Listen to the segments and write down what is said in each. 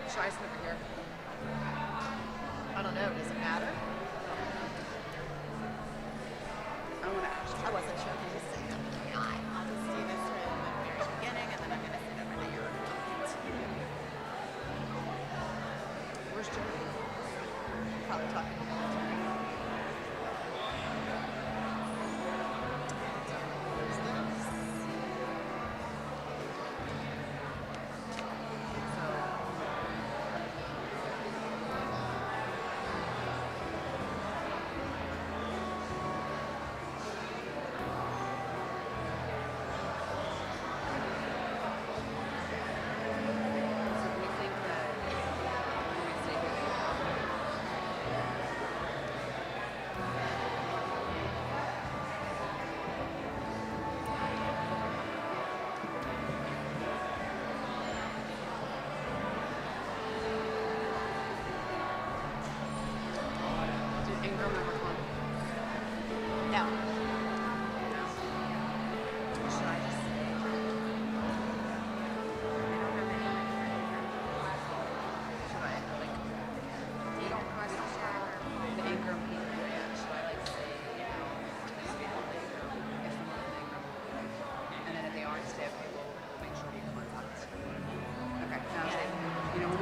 Try some over here. I don't know. Does it matter? I want to ask. I wasn't sure if you just sitting up in the eye. I'll just do this from the very beginning, and then I'm going to sit over there. Where's Jerry? Probably talking about it.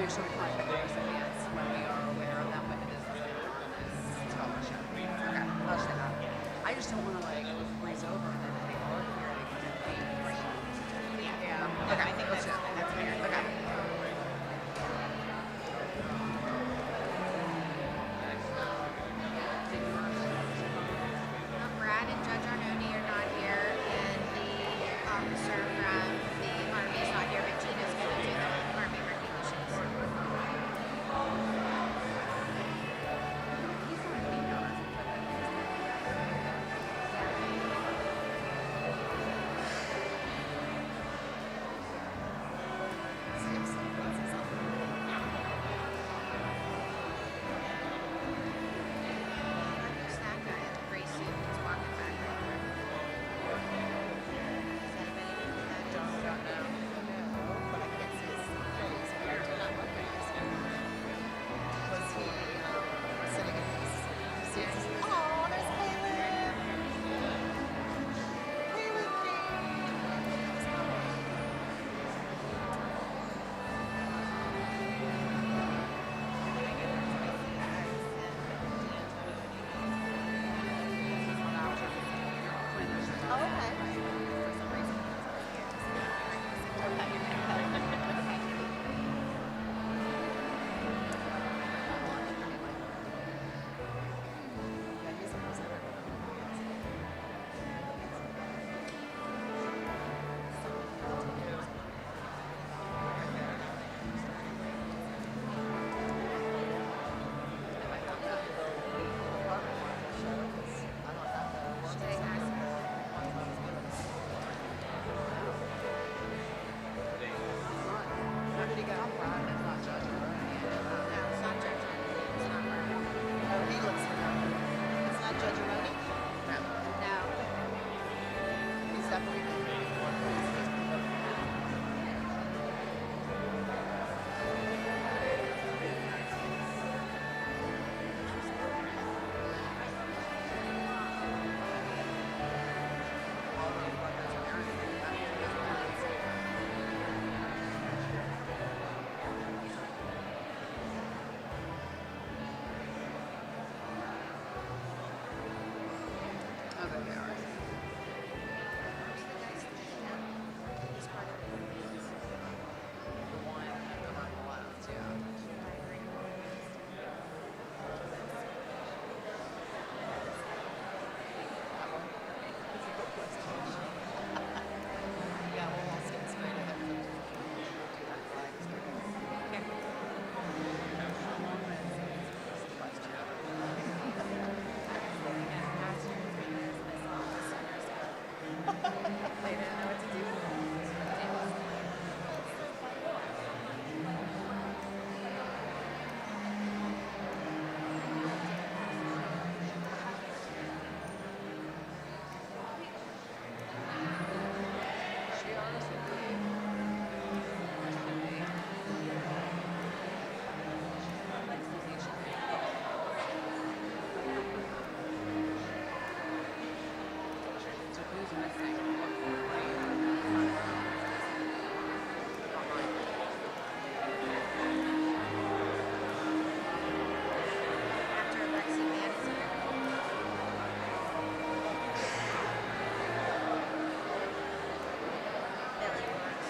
usually try to pick the recipients when we are aware of them, but it is scholarship. Okay, I'll say that. I just don't want to like breeze over and then they are here and they come in late. Yeah. No, Okay. I think Let's do it. that's fair. Okay. Brad and Judge Arnone are not here, and the officer from the Army is not here, but Gina's going to do the Army recognitions. Who's that guy in the gray suit who's walking back right there? Does anybody know who that is? Don't know. But I can't see his face. But I do not recognize him. Was he sitting in his seats? Oh, there's Caleb! Caleb Oh, okay. For some reason, okay. Yeah, he's a presenter. Where did he go? Brad is not judging. No, it's not Judge Arnone. It's not Brad. Oh, he looks familiar. It's not Judge Arnone? No. He's definitely. Oh, there they are. The one over on the left, yeah. Yeah, we'll all skip straight ahead. Do that flag. They didn't know what to do with She honestly So who's missing? After Alexi Mann is here. Billy Lawrence.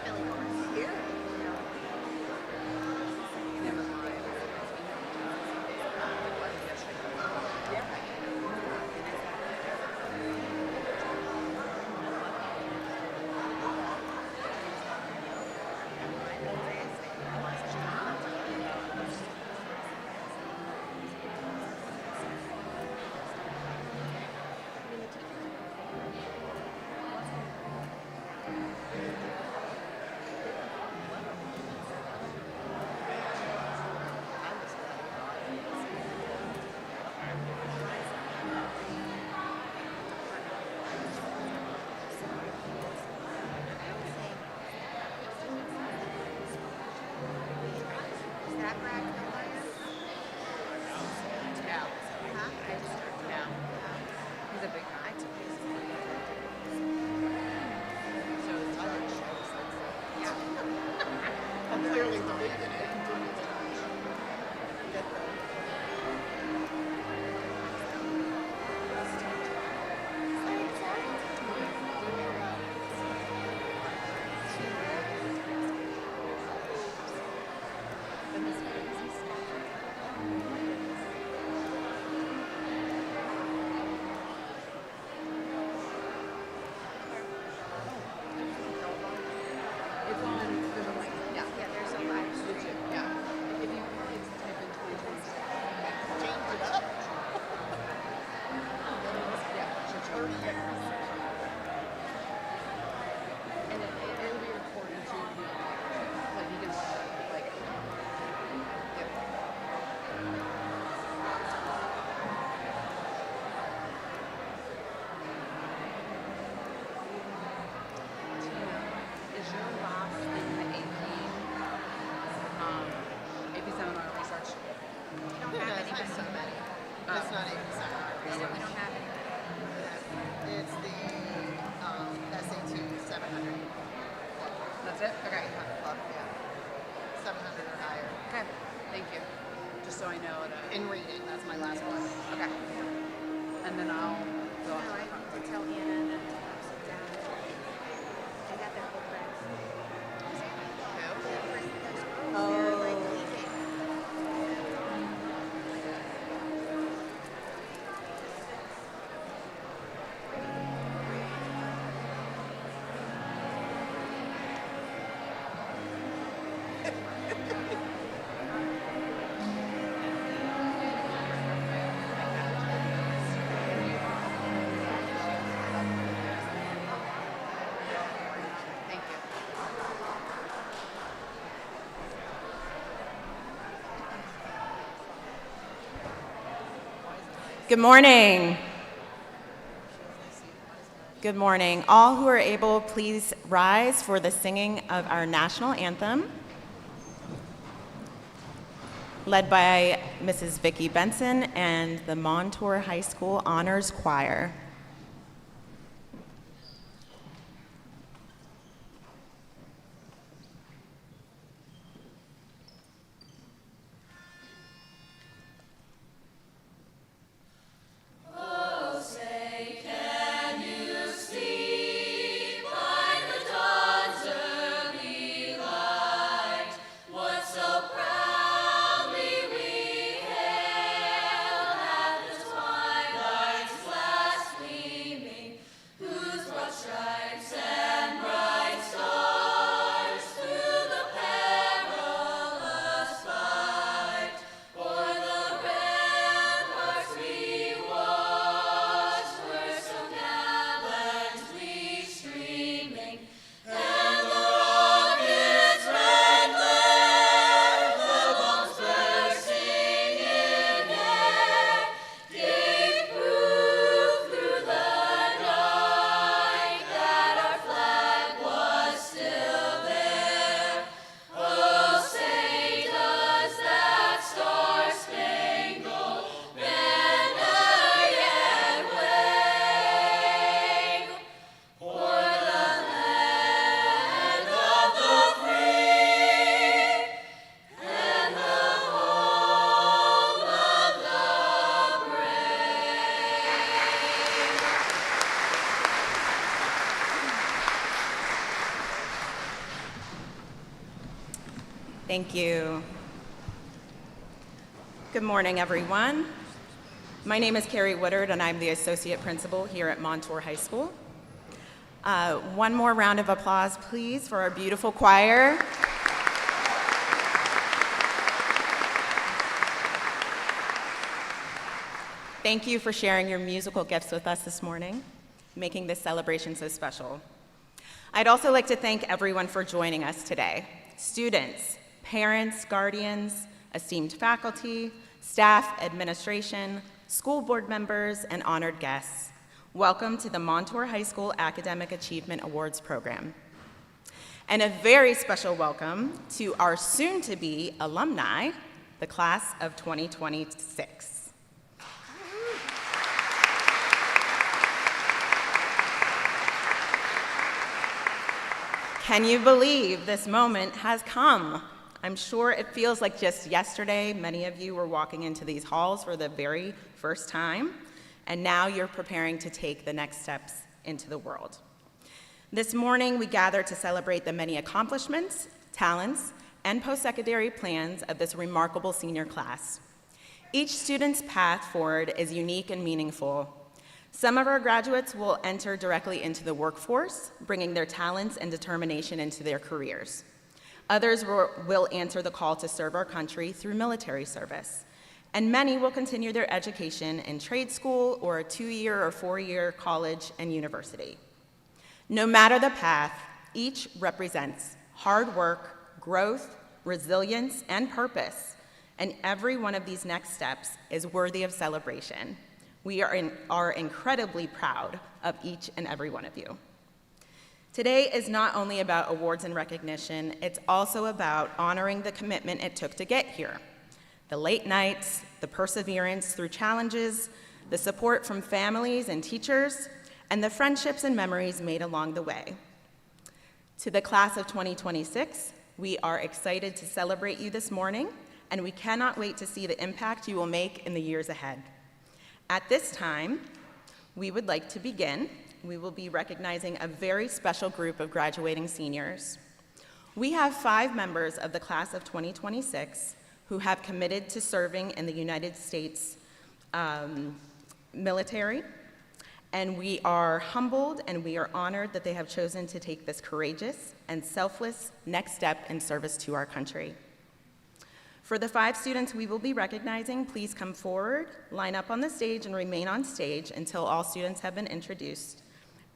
Billy Lawrence. Here. Never mind. Yeah. it? Okay. 800 club, yeah. 700 or higher. Okay. Thank you. Just so I know that. In reading, that's my last one. Okay. And then I'll go No, off to I the front. need to tell Anna and then sit down. They got their whole press. Who? They're like leaving. Thank you. Good morning. Good morning. All who are able, please rise for the singing of our national anthem, led by Mrs. Vicki Benson and the Montour High School Honors Choir. Thank you. Good morning, everyone. My name is Carrie Woodard, and I'm the Associate Principal here at Montour High School. One more round of applause, please, for our beautiful choir. Thank you for sharing your musical gifts with us this morning, making this celebration so special. I'd also like to thank everyone for joining us today. Students, parents, guardians, esteemed faculty, staff, administration, school board members, and honored guests. Welcome to the Montour High School Academic Achievement Awards program. And a very special welcome to our soon-to-be alumni, the class of 2026. Can you believe this moment has come? I'm sure it feels like just yesterday, many of you were walking into these halls for the very first time, and now you're preparing to take the next steps into the world. This morning, we gather to celebrate the many accomplishments, talents, and post-secondary plans of this remarkable senior class. Each student's path forward is unique and meaningful. Some of our graduates will enter directly into the workforce, bringing their talents and determination into their careers. Others will answer the call to serve our country through military service. And many will continue their education in trade school or a 2-year or 4-year college and university. No matter the path, each represents hard work, growth, resilience, and purpose. And every one of these next steps is worthy of celebration. We are incredibly proud of each and every one of you. Today is not only about awards and recognition, it's also about honoring the commitment it took to get here. The late nights, the perseverance through challenges, the support from families and teachers, and the friendships and memories made along the way. To the class of 2026, we are excited to celebrate you this morning, and we cannot wait to see the impact you will make in the years ahead. At this time, we would like to begin. We will be recognizing a very special group of graduating seniors. We have 5 members of the class of 2026 who have committed to serving in the United States military, and we are humbled and we are honored that they have chosen to take this courageous and selfless next step in service to our country. For the 5 students we will be recognizing, please come forward, line up on the stage, and remain on stage until all students have been introduced.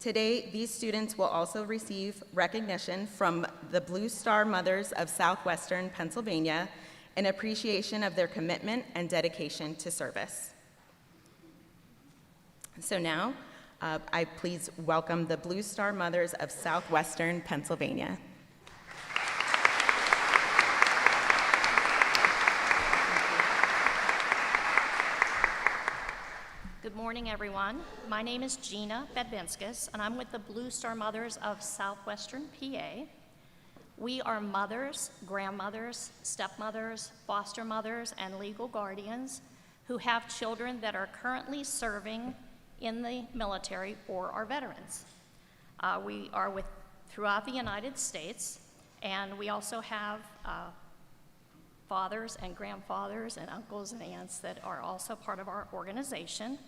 Today, these students will also receive recognition from the Blue Star Mothers of Southwestern Pennsylvania in appreciation of their commitment and dedication to service. So now, I please welcome the Blue Star Mothers of Southwestern Pennsylvania. Good morning, everyone. My name is Gina Bedvinskis, and I'm with the Blue Star Mothers of Southwestern PA. We are mothers, grandmothers, stepmothers, foster mothers, and legal guardians who have children that are currently serving in the military or are veterans. We are throughout the United States, and we also have fathers and grandfathers and uncles and aunts that are also part of our organization.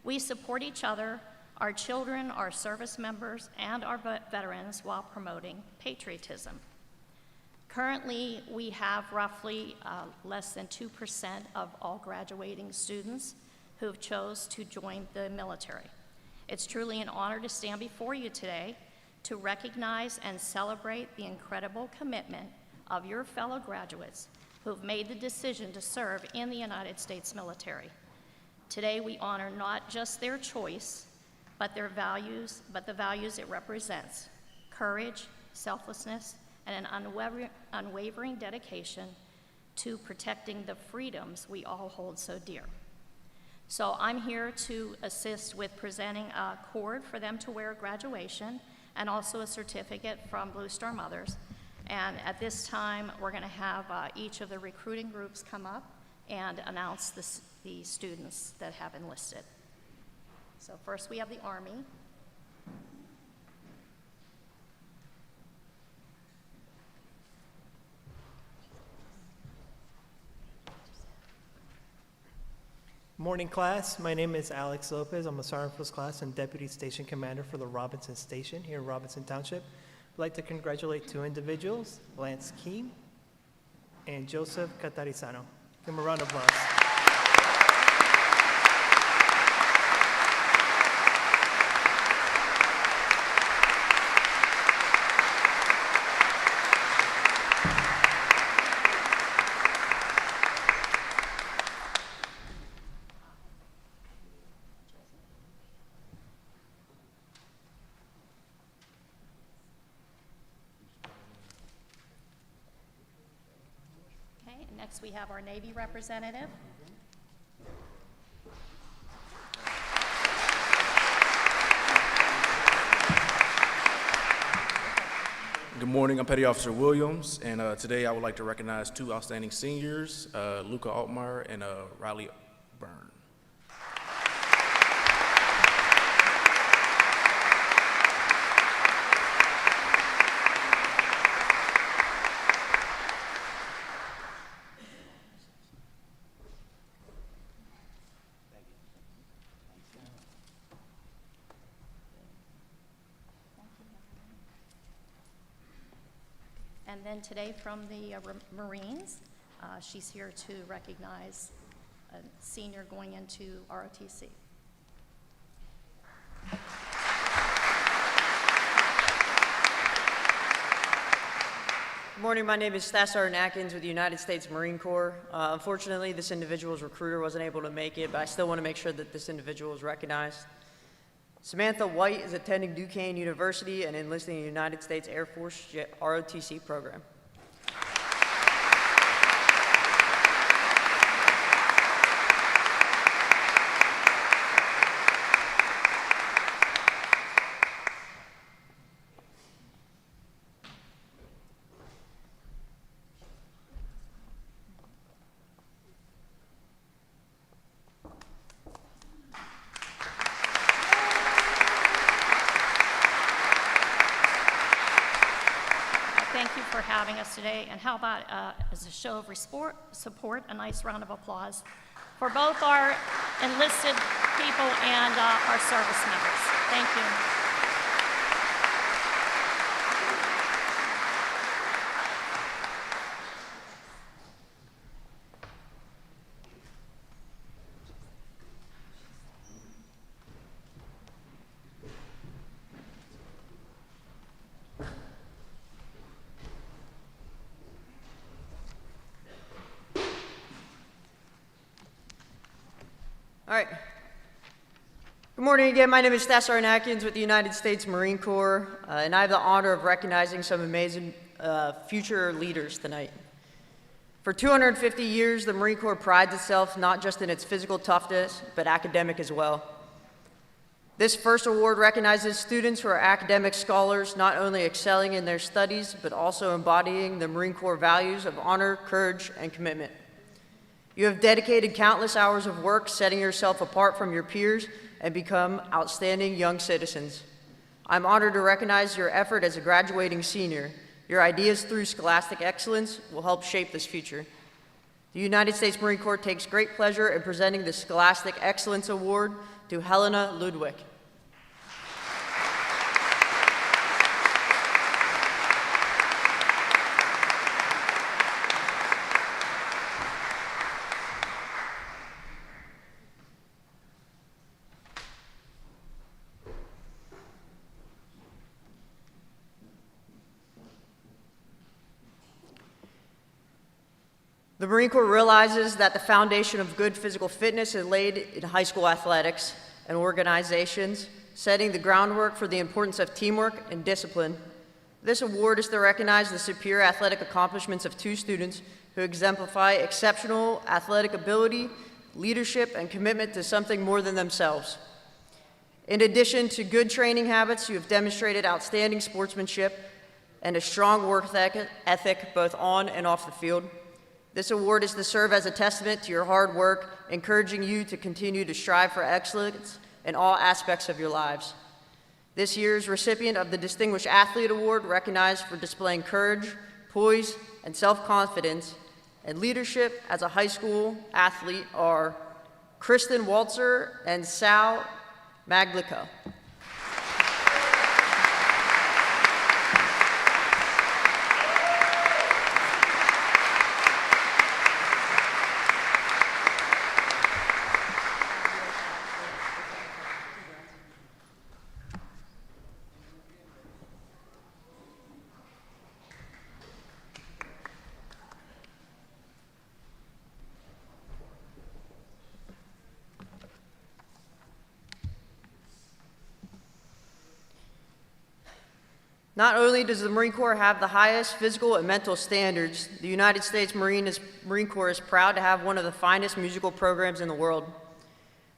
We support each other, our children, our service members, and our veterans while promoting patriotism. Currently, we have roughly less than 2% of all graduating students who have chose to join the military. It's truly an honor to stand before you today to recognize and celebrate the incredible commitment of your fellow graduates who have made the decision to serve in the United States military. Today, we honor not just their choice, but the values it represents: courage, selflessness, and an unwavering dedication to protecting the freedoms we all hold so dear. So I'm here to assist with presenting a cord for them to wear at graduation and also a certificate from Blue Star Mothers. And at this time, we're going to have each of the recruiting groups come up and announce the students that have enlisted. So first we have the Army. Morning, class. My name is Alex Lopez. I'm a Sergeant First Class and Deputy Station Commander for the Robinson Station here in Robinson Township. I'd like to congratulate 2 individuals, Lance Keene and Joseph Catarizano. Give them a round of applause. Okay, and next we have our Navy representative. Good morning, I'm Petty Officer Williams, and today I would like to recognize 2 outstanding seniors, Luca Altmeyer and Riley Byrne. And then today from the Marines, she's here to recognize a senior going into ROTC. Good morning, my name is Staff Sergeant Atkins with the United States Marine Corps. Unfortunately, this individual's recruiter wasn't able to make it, but I still want to make sure that this individual is recognized. Samantha White is attending Duquesne University and enlisting in the United States Air Force ROTC program. having us today. And how about, as a show of support, a nice round of applause for both our enlisted people and our service members. Thank you. All right. Good morning again. My name is Staff Sergeant Atkins with the United States Marine Corps, and I have the honor of recognizing some amazing future leaders tonight. For 250 years, the Marine Corps prides itself not just in its physical toughness, but academic as well. This first award recognizes students who are academic scholars, not only excelling in their studies, but also embodying the Marine Corps values of honor, courage, and commitment. You have dedicated countless hours of work setting yourself apart from your peers and become outstanding young citizens. I'm honored to recognize your effort as a graduating senior. Your ideas through scholastic excellence will help shape this future. The United States Marine Corps takes great pleasure in presenting the Scholastic Excellence Award to Helena Ludwig. The Marine Corps realizes that the foundation of good physical fitness is laid in high school athletics and organizations, setting the groundwork for the importance of teamwork and discipline. This award is to recognize the superior athletic accomplishments of two students who exemplify exceptional athletic ability, leadership, and commitment to something more than themselves. In addition to good training habits, you have demonstrated outstanding sportsmanship and a strong work ethic both on and off the field. This award is to serve as a testament to your hard work, encouraging you to continue to strive for excellence in all aspects of your lives. This year's recipient of the Distinguished Athlete Award, recognized for displaying courage, poise, and self-confidence, and leadership as a high school athlete, are Kristen Waltzer and Sal Maglico. Not only does the Marine Corps have the highest physical and mental standards, the United States Marine Corps is proud to have one of the finest musical programs in the world.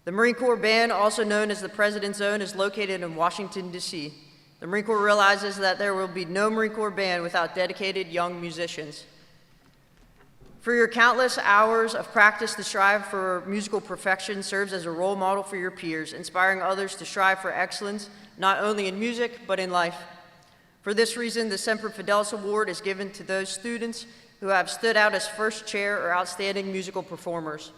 The Marine Corps Band, also known as the President's Own, is located in Washington, D.C. The Marine Corps realizes that there will be no Marine Corps band without dedicated young musicians. For your countless hours of practice to strive for musical perfection serves as a role model for your peers, inspiring others to strive for excellence, not only in music, but in life. For this reason, the Semper Fidelis Award is given to those students who have stood out as first chair or outstanding musical performers.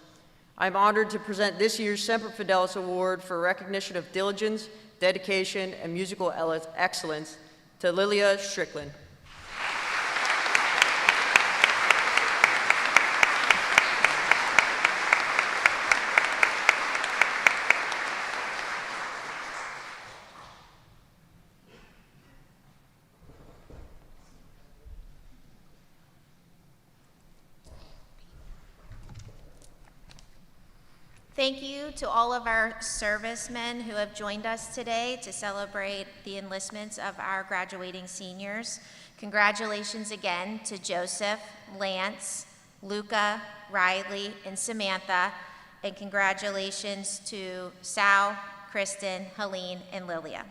I'm honored to present this year's Semper Fidelis Award for recognition of diligence, dedication, and musical excellence to Lilia Strickland. Thank you to all of our servicemen who have joined us today to celebrate the enlistments of our graduating seniors. Congratulations again to Joseph, Lance, Luca, Riley, and Samantha, and congratulations to Sal, Kristen, Helene, and Lilia.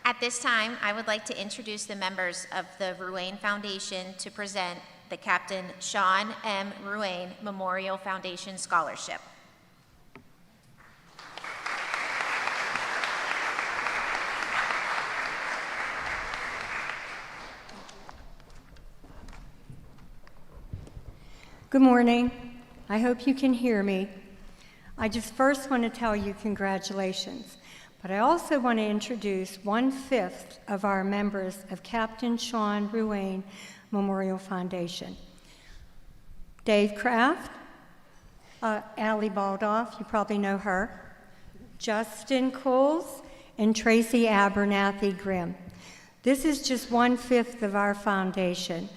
At this time, I would like to introduce the members of the Ruane Foundation to present the Captain Sean M. Ruane Memorial Foundation Scholarship. Good morning. I hope you can hear me. I just first want to tell you congratulations, but I also want to introduce 1/5 of our members of Captain Sean Ruane Memorial Foundation. Dave Kraft, Allie Baldoff, you probably know her, Justin Coles, and Tracy Abernathy Grimm. This is just 1/5 of our foundation.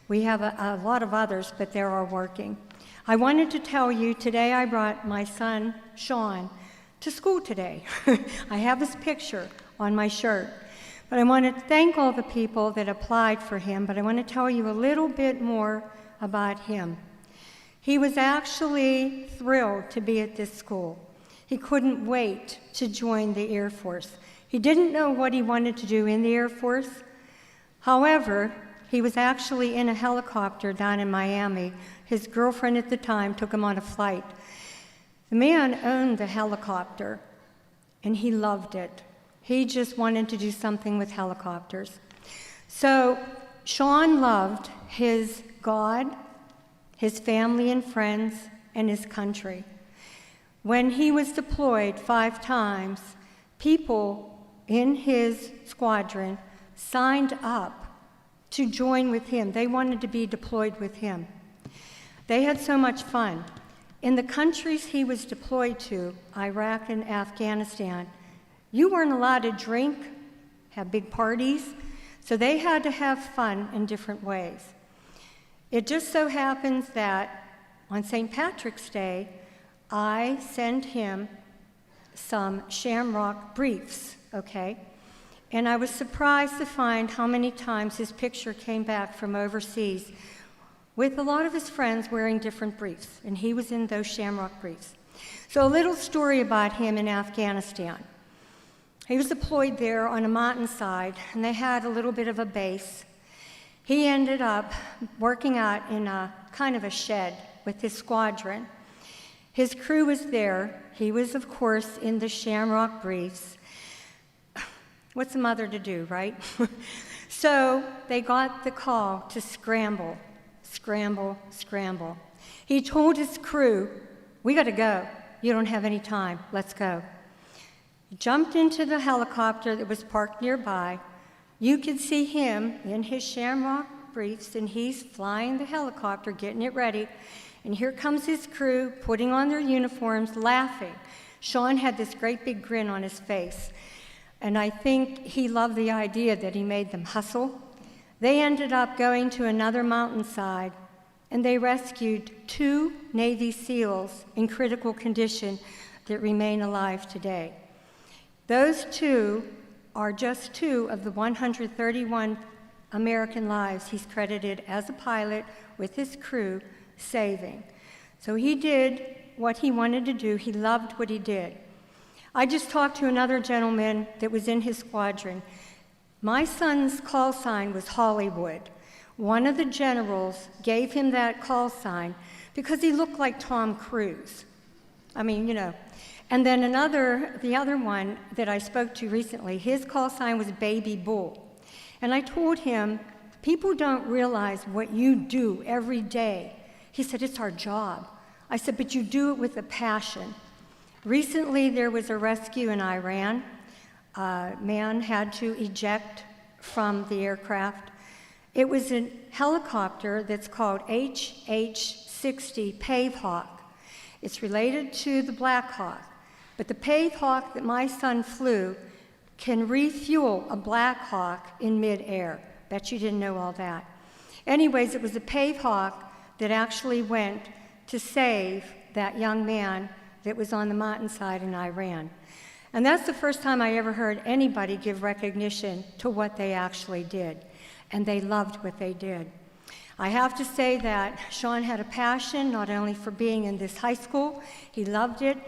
We have a lot of others, but they're all working. I wanted to tell you today I brought my son, Sean, to school today. I have his picture on my shirt. But I want to thank all the people that applied for him, but I want to tell you a little bit more about him. He was actually thrilled to be at this school. He couldn't wait to join the Air Force. He didn't know what he wanted to do in the Air Force. However, he was actually in a helicopter down in Miami. His girlfriend at the time took him on a flight. The man owned the helicopter, and he loved it. He just wanted to do something with helicopters. So Sean loved his God, his family and friends, and his country. When he was deployed 5 times, people in his squadron signed up to join with him. They wanted to be deployed with him. They had so much fun. In the countries he was deployed to, Iraq and Afghanistan, you weren't allowed to drink, have big parties, so they had to have fun in different ways. It just so happens that on St. Patrick's Day, I sent him some Shamrock briefs, okay? And I was surprised to find how many times his picture came back from overseas with a lot of his friends wearing different briefs, and he was in those Shamrock briefs. So a little story about him in Afghanistan. He was deployed there on a mountainside, and they had a little bit of a base. He ended up working out in a kind of a shed with his squadron. His crew was there. He was, of course, in the Shamrock briefs. What's a mother to do, right? So they got the call to scramble, scramble, scramble. He told his crew, "We got to go. You don't have any time. Let's go." He jumped into the helicopter that was parked nearby. You could see him in his Shamrock briefs, and he's flying the helicopter, getting it ready. And here comes his crew, putting on their uniforms, laughing. Sean had this great big grin on his face. And I think he loved the idea that he made them hustle. They ended up going to another mountainside, and they rescued 2 Navy SEALs in critical condition that remain alive today. Those 2 are just 2 of the 131 American lives he's credited as a pilot with his crew saving. So he did what he wanted to do. He loved what he did. I just talked to another gentleman that was in his squadron. My son's call sign was Hollywood. One of the generals gave him that call sign because he looked like Tom Cruise. I mean, you know. And then the other one that I spoke to recently, his call sign was Baby Bull. And I told him, people don't realize what you do every day. He said, "It's our job." I said, "But you do it with a passion." Recently, there was a rescue in Iran. A man had to eject from the aircraft. It was a helicopter that's called HH-60 Pave Hawk. It's related to the Black Hawk, but the Pave Hawk that my son flew can refuel a Black Hawk in midair. Bet you didn't know all that. Anyways, it was a Pave Hawk that actually went to save that young man that was on the mountainside in Iran. And that's the first time I ever heard anybody give recognition to what they actually did. And they loved what they did. I have to say that Sean had a passion not only for being in this high school, he loved it,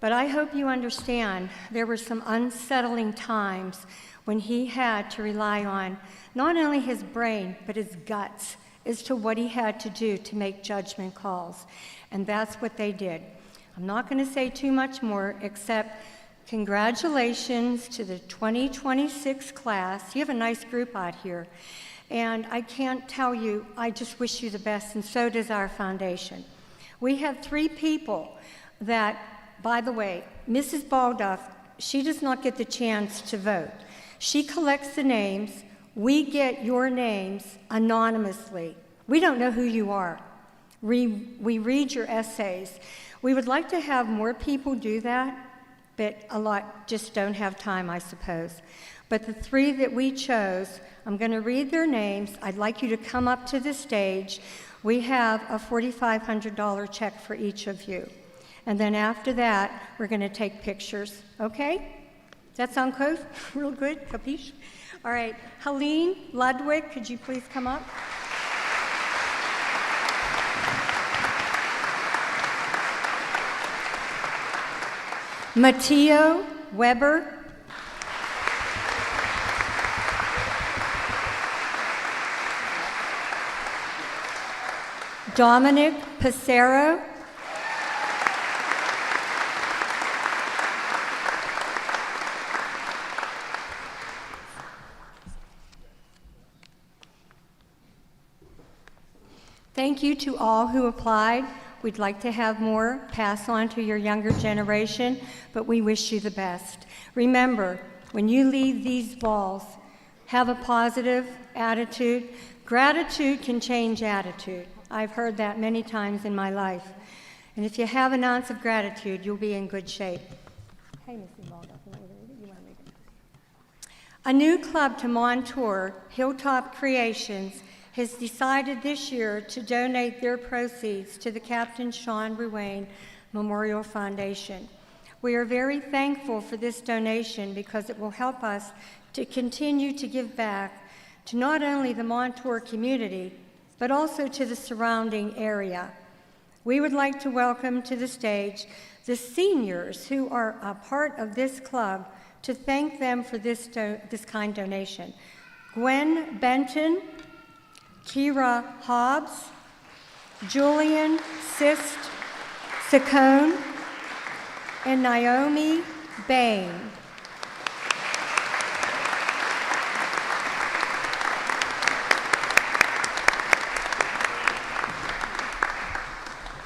but I hope you understand there were some unsettling times when he had to rely on not only his brain, but his guts as to what he had to do to make judgment calls. And that's what they did. I'm not going to say too much more except congratulations to the 2026 class. You have a nice group out here. And I can't tell you, I just wish you the best, and so does our foundation. We have 3 people that, by the way, Mrs. Baldoff, she does not get the chance to vote. She collects the names. We get your names anonymously. We don't know who you are. We read your essays. We would like to have more people do that, but a lot just don't have time, I suppose. But the 3 that we chose, I'm going to read their names. I'd like you to come up to the stage. We have a $4,500 check for each of you. And then after that, we're going to take pictures. Okay? Does that sound good? Real good? Capiche? All right. Helene Ludwig, could you please come up? Matteo Weber. Dominic Passero. Thank you to all who applied. We'd like to have more pass on to your younger generation, but we wish you the best. Remember, when you leave these balls, have a positive attitude. Gratitude can change attitude. I've heard that many times in my life. And if you have an ounce of gratitude, you'll be in good shape. Hey, Mrs. Baldoff, you want to read it? A new club to Montour, Hilltop Creations, has decided this year to donate their proceeds to the Captain Sean Ruane Memorial Foundation. We are very thankful for this donation because it will help us to continue to give back to not only the Montour community, but also to the surrounding area. We would like to welcome to the stage the seniors who are a part of this club to thank them for this kind donation. Gwen Benton, Kira Hobbs, Julian Sist Saccone, and Naomi Bain.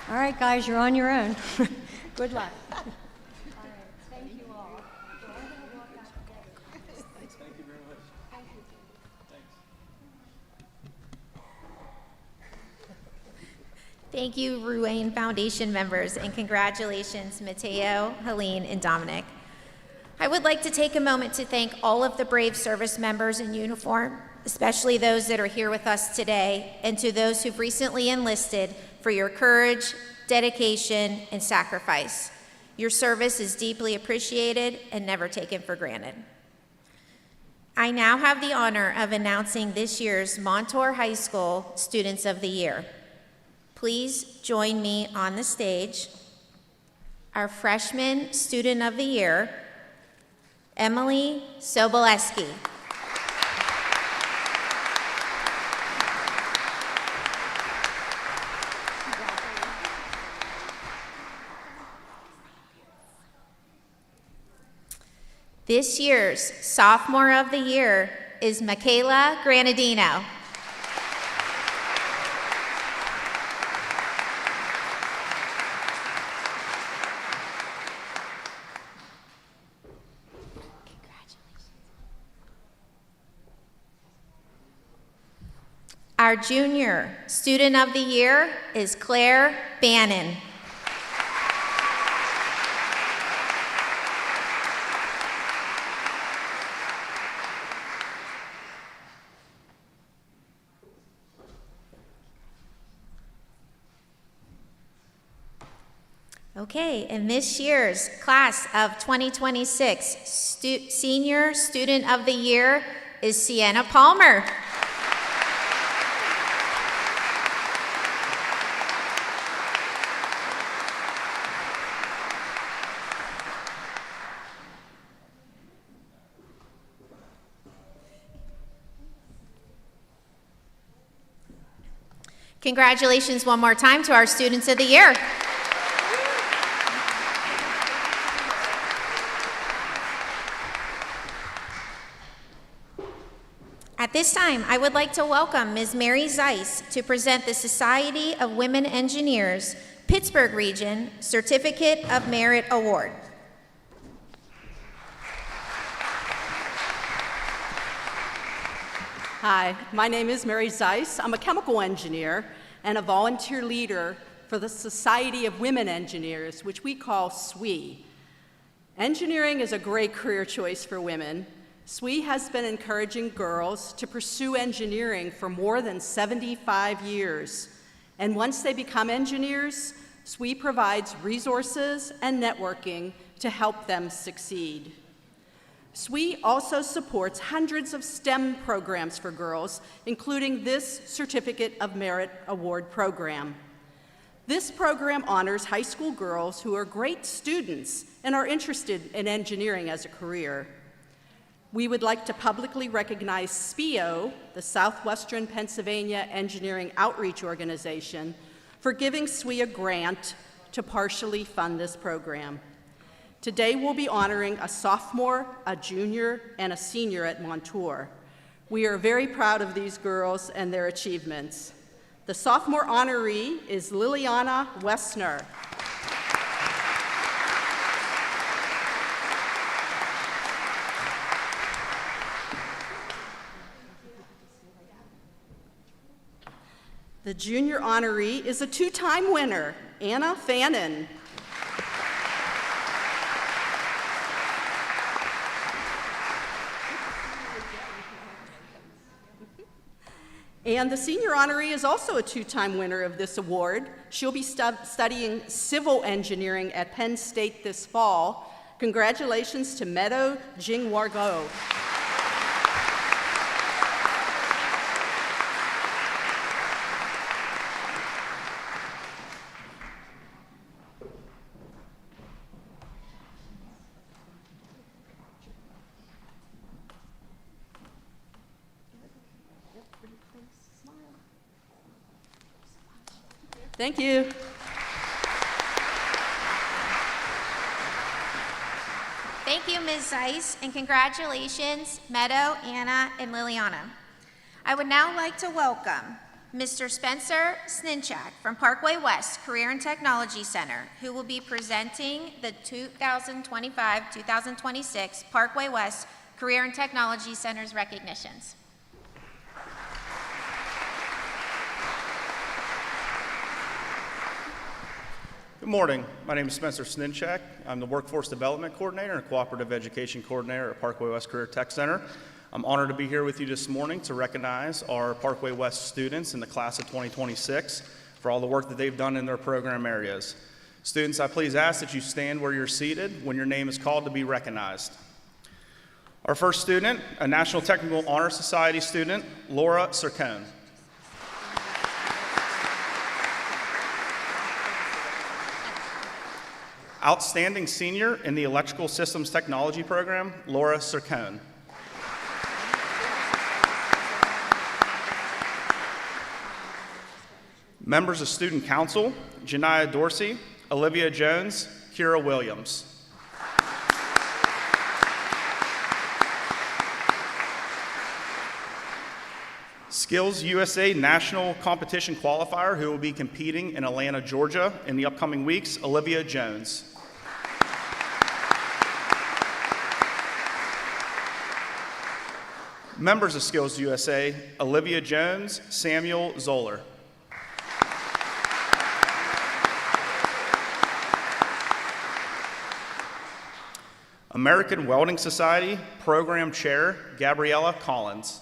All right, guys, you're on your own. Good luck. All right, thank you all. Thank you very much. Thank you. Thank you, Ruane Foundation members, and congratulations, Mateo, Helene, and Dominic. I would like to take a moment to thank all of the brave service members in uniform, especially those that are here with us today, and to those who've recently enlisted for your courage, dedication, and sacrifice. Your service is deeply appreciated and never taken for granted. I now have the honor of announcing this year's Montour High School Students of the Year. Please join me on the stage. Our Freshman Student of the Year, Emily Soboleski. This year's Sophomore of the Year is Michaela Granadino. Our Junior Student of the Year is Claire Bannon. Okay, and this year's class of 2026 Senior Student of the Year is Sienna Palmer. Congratulations one more time to our Students of the Year. At this time, I would like to welcome Ms. Mary Zeiss to present the Society of Women Engineers, Pittsburgh Region Certificate of Merit Award. Hi, my name is Mary Zeiss. I'm a chemical engineer and a volunteer leader for the Society of Women Engineers, which we call SWE. Engineering is a great career choice for women. SWE has been encouraging girls to pursue engineering for more than 75 years. And once they become engineers, SWE provides resources and networking to help them succeed. SWE also supports hundreds of STEM programs for girls, including this Certificate of Merit Award program. This program honors high school girls who are great students and are interested in engineering as a career. We would like to publicly recognize SPEO, the Southwestern Pennsylvania Engineering Outreach Organization, for giving SWE a grant to partially fund this program. Today we'll be honoring a sophomore, a junior, and a senior at Montour. We are very proud of these girls and their achievements. The sophomore honoree is Liliana Wessner. The junior honoree is a two-time winner, Anna Fannin. And the senior honoree is also a two-time winner of this award. She'll be studying civil engineering at Penn State this fall. Congratulations to Meadow Jingwargo. Thank you. Thank you, Ms. Zeiss, and congratulations, Meadow, Anna, and Liliana. I would now like to welcome Mr. Spencer Sninchak from Parkway West Career and Technology Center, who will be presenting the 2025-2026 Parkway West Career and Technology Center's recognitions. Good morning. My name is Spencer Sninchak. I'm the Workforce Development Coordinator and Cooperative Education Coordinator at Parkway West Career Tech Center. I'm honored to be here with you this morning to recognize our Parkway West students in the class of 2026 for all the work that they've done in their program areas. Students, I please ask that you stand where you're seated when your name is called to be recognized. Our first student, a National Technical Honor Society student, Laura Sircone. Outstanding senior in the Electrical Systems Technology program, Laura Sircone. Members of Student Council, Janiyah Dorsey, Olivia Jones, Kira Williams. Skills USA National Competition Qualifier, who will be competing in Atlanta, Georgia in the upcoming weeks, Olivia Jones. Members of Skills USA, Olivia Jones, Samuel Zoller. American Welding Society Program Chair, Gabriella Collins.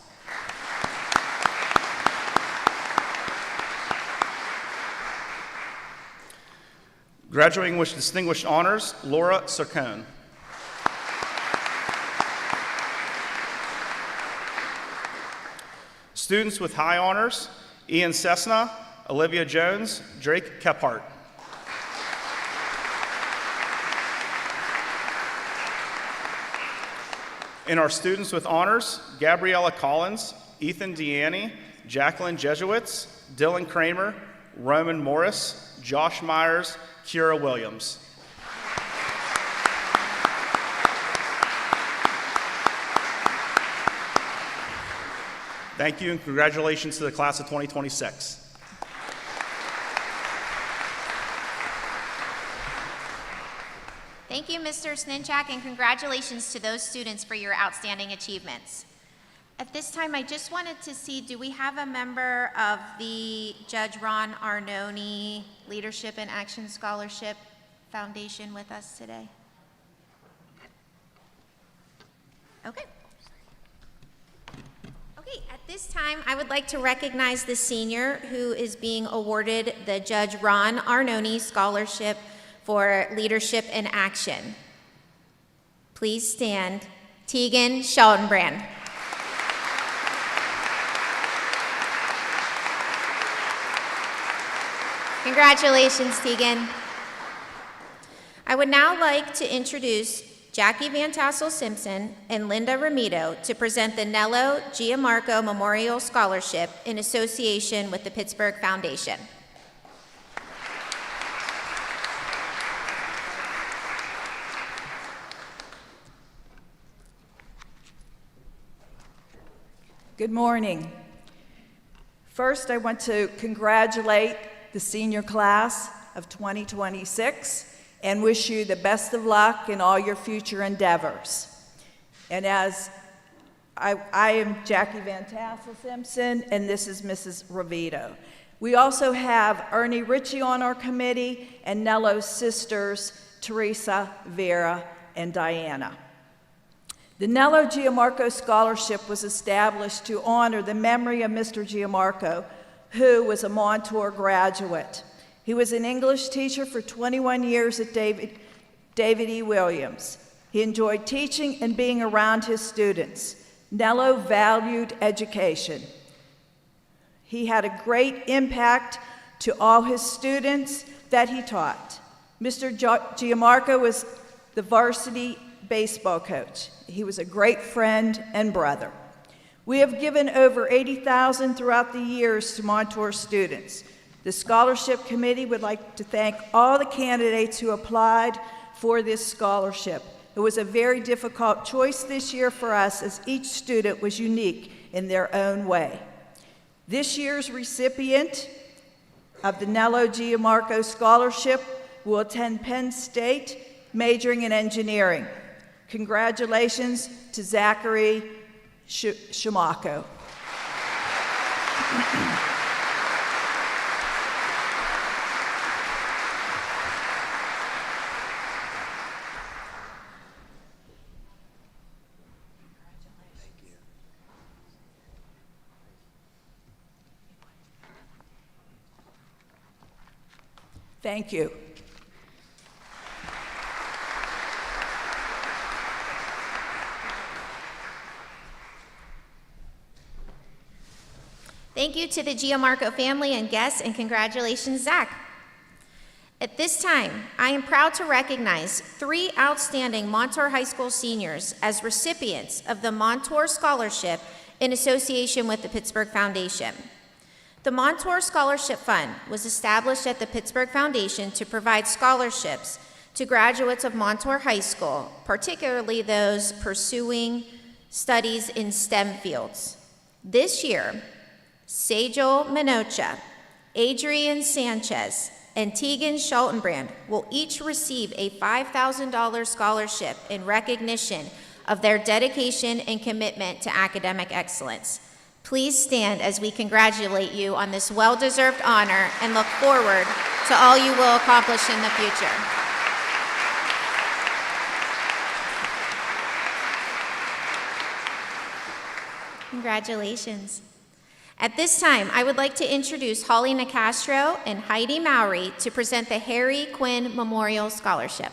Graduating with distinguished honors, Laura Sircone. Students with high honors, Ian Cessna, Olivia Jones, Drake Kephart. And our students with honors, Gabriella Collins, Ethan Deaney, Jacqueline Jesuits, Dylan Kramer, Roman Morris, Josh Myers, Kira Williams. Thank you, and congratulations to the class of 2026. Thank you, Mr. Sninchak, and congratulations to those students for your outstanding achievements. At this time, I just wanted to see, do we have a member of the Judge Ron Arnone Leadership and Action Scholarship Foundation with us today? Okay. Okay, at this time, I would like to recognize the senior who is being awarded the Judge Ron Arnone Scholarship for Leadership and Action. Please stand. Tegan Schaltenbrand. Congratulations, Tegan. I would now like to introduce Jackie Van Tassel Simpson and Linda Ramito to present the Nello Giamarco Memorial Scholarship in association with the Pittsburgh Foundation. Good morning. First, I want to congratulate the senior class of 2026 and wish you the best of luck in all your future endeavors. And as I am Jackie Van Tassel Simpson, and this is Mrs. Ravito. We also have Ernie Ritchie on our committee and Nello's sisters, Teresa, Vera, and Diana. The Nello Giamarco Scholarship was established to honor the memory of Mr. Giamarco, who was a Montour graduate. He was an English teacher for 21 years at David E. Williams. He enjoyed teaching and being around his students. Nello valued education. He had a great impact to all his students that he taught. Mr. Giamarco was the varsity baseball coach. He was a great friend and brother. We have given over $80,000 throughout the years to Montour students. The scholarship committee would like to thank all the candidates who applied for this scholarship. It was a very difficult choice this year for us, as each student was unique in their own way. This year's recipient of the Nello Giamarco Scholarship will attend Penn State, majoring in engineering. Congratulations to Zachary Shimako. Thank you. Thank you to the Giamarco family and guests, and congratulations, Zach. At this time, I am proud to recognize 3 outstanding Montour High School seniors as recipients of the Montour Scholarship in association with the Pittsburgh Foundation. The Montour Scholarship Fund was established at the Pittsburgh Foundation to provide scholarships to graduates of Montour High School, particularly those pursuing studies in STEM fields. This year, Sejal Minocha, Adrian Sanchez, and Tegan Schaltenbrand will each receive a $5,000 scholarship in recognition of their dedication and commitment to academic excellence. Please stand as we congratulate you on this well-deserved honor and look forward to all you will accomplish in the future. Congratulations. At this time, I would like to introduce Holly Nicastro and Heidi Mowry to present the Harry Quinn Memorial Scholarship.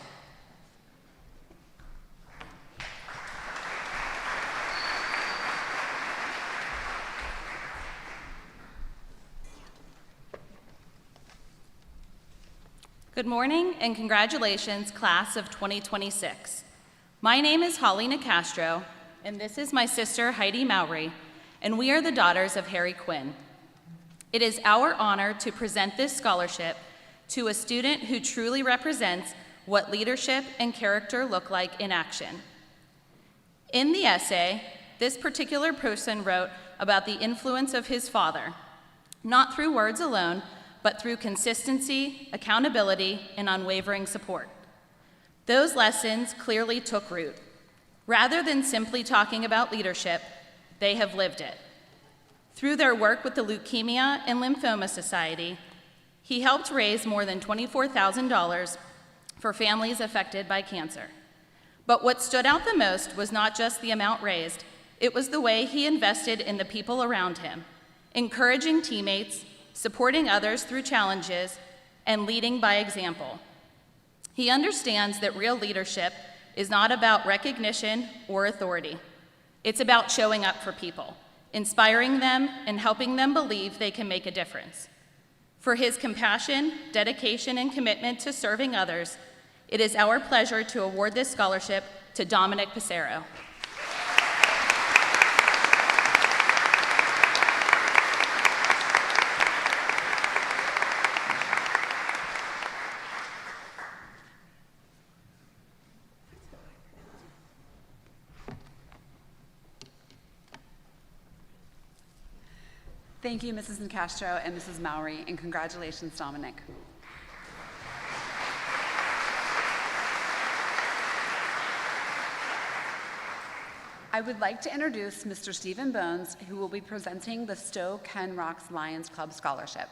Good morning and congratulations, class of 2026. My name is Holly Nicastro, and this is my sister Heidi Mowry, and we are the daughters of Harry Quinn. It is our honor to present this scholarship to a student who truly represents what leadership and character look like in action. In the essay, this particular person wrote, about the influence of his father, not through words alone, but through consistency, accountability, and unwavering support. Those lessons clearly took root. Rather than simply talking about leadership, they have lived it. Through their work with the Leukemia and Lymphoma Society, he helped raise more than $24,000 for families affected by cancer. But what stood out the most was not just the amount raised, it was the way he invested in the people around him, encouraging teammates, supporting others through challenges, and leading by example. He understands that real leadership is not about recognition or authority. It's about showing up for people, inspiring them, and helping them believe they can make a difference. For his compassion, dedication, and commitment to serving others, it is our pleasure to award this scholarship to Dominic Pissarro. Thank you, Mrs. Nicastro and Mrs. Mowry, and congratulations, Dominic. I would like to introduce Mr. Stephen Bones, who will be presenting the Stowe Ken Rocks Lions Club Scholarship.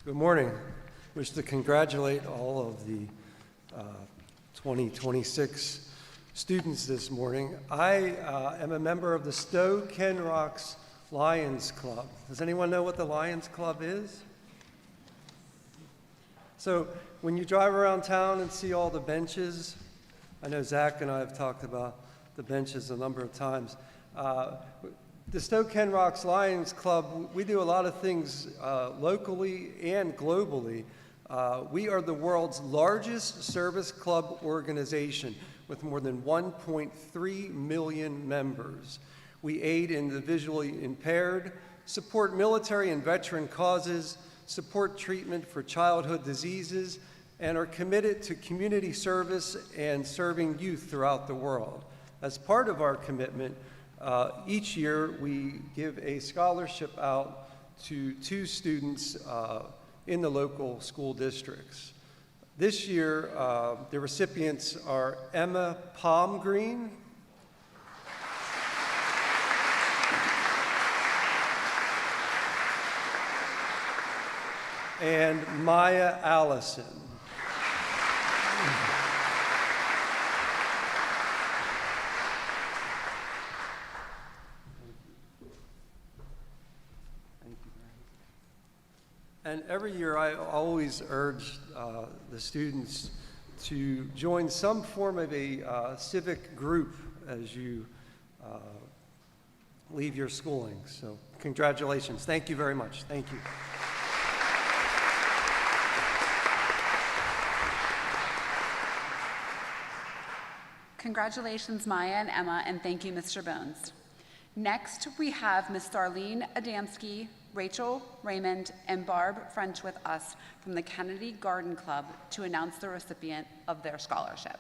Good morning. Wish to congratulate all of the 2026 students this morning. I am a member of the Stowe Ken Rocks Lions Club. Does anyone know what the Lions Club is? So when you drive around town and see all the benches, I know Zach and I have talked about the benches a number of times. The Stowe Ken Rocks Lions Club, we do a lot of things locally and globally. We are the world's largest service club organization with more than 1.3 million members. We aid in the visually impaired, support military and veteran causes, support treatment for childhood diseases, and are committed to community service and serving youth throughout the world. As part of our commitment, each year we give a scholarship out to 2 students in the local school districts. This year, the recipients are Emma Palmgreen, and Maya Allison. And every year I always urge the students to join some form of a civic group as you leave your schooling. So congratulations. Thank you very much. Thank you. Congratulations, Maya and Emma, and thank you, Mr. Bones. Next, we have Ms. Darlene Adamski, Rachel Raymond, and Barb French with us from the Kennedy Garden Club to announce the recipient of their scholarship.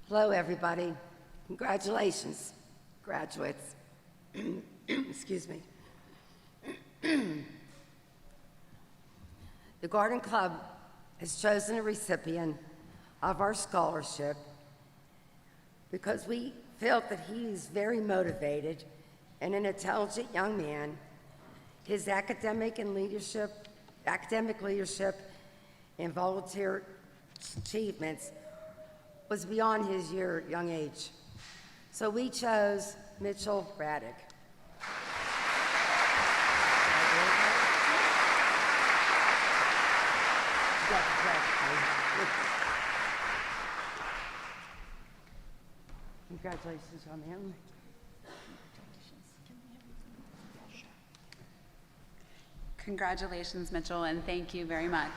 Hello, everybody. Congratulations, graduates. Excuse me. The Garden Club has chosen a recipient of our scholarship because we felt that he is very motivated and an intelligent young man. His academic leadership and volunteer achievements was beyond his young age. So we chose Mitchell Braddock. Congratulations on him. Congratulations, Mitchell, and thank you very much.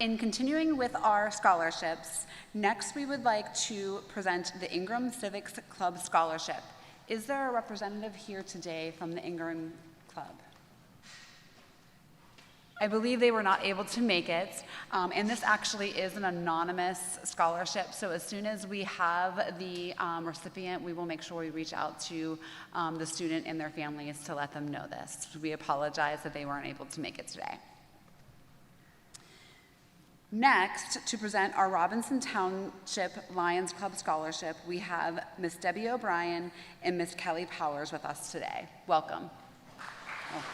In continuing with our scholarships, next we would like to present the Ingram Civics Club Scholarship. Is there a representative here today from the Ingram Club? I believe they were not able to make it, and this actually is an anonymous scholarship, so as soon as we have the recipient, we will make sure we reach out to the student and their families to let them know this. We apologize that they weren't able to make it today. Next, to present our Robinson Township Lions Club Scholarship, we have Miss Debbie O'Brien and Miss Kelly Powers with us today. Welcome. Oh.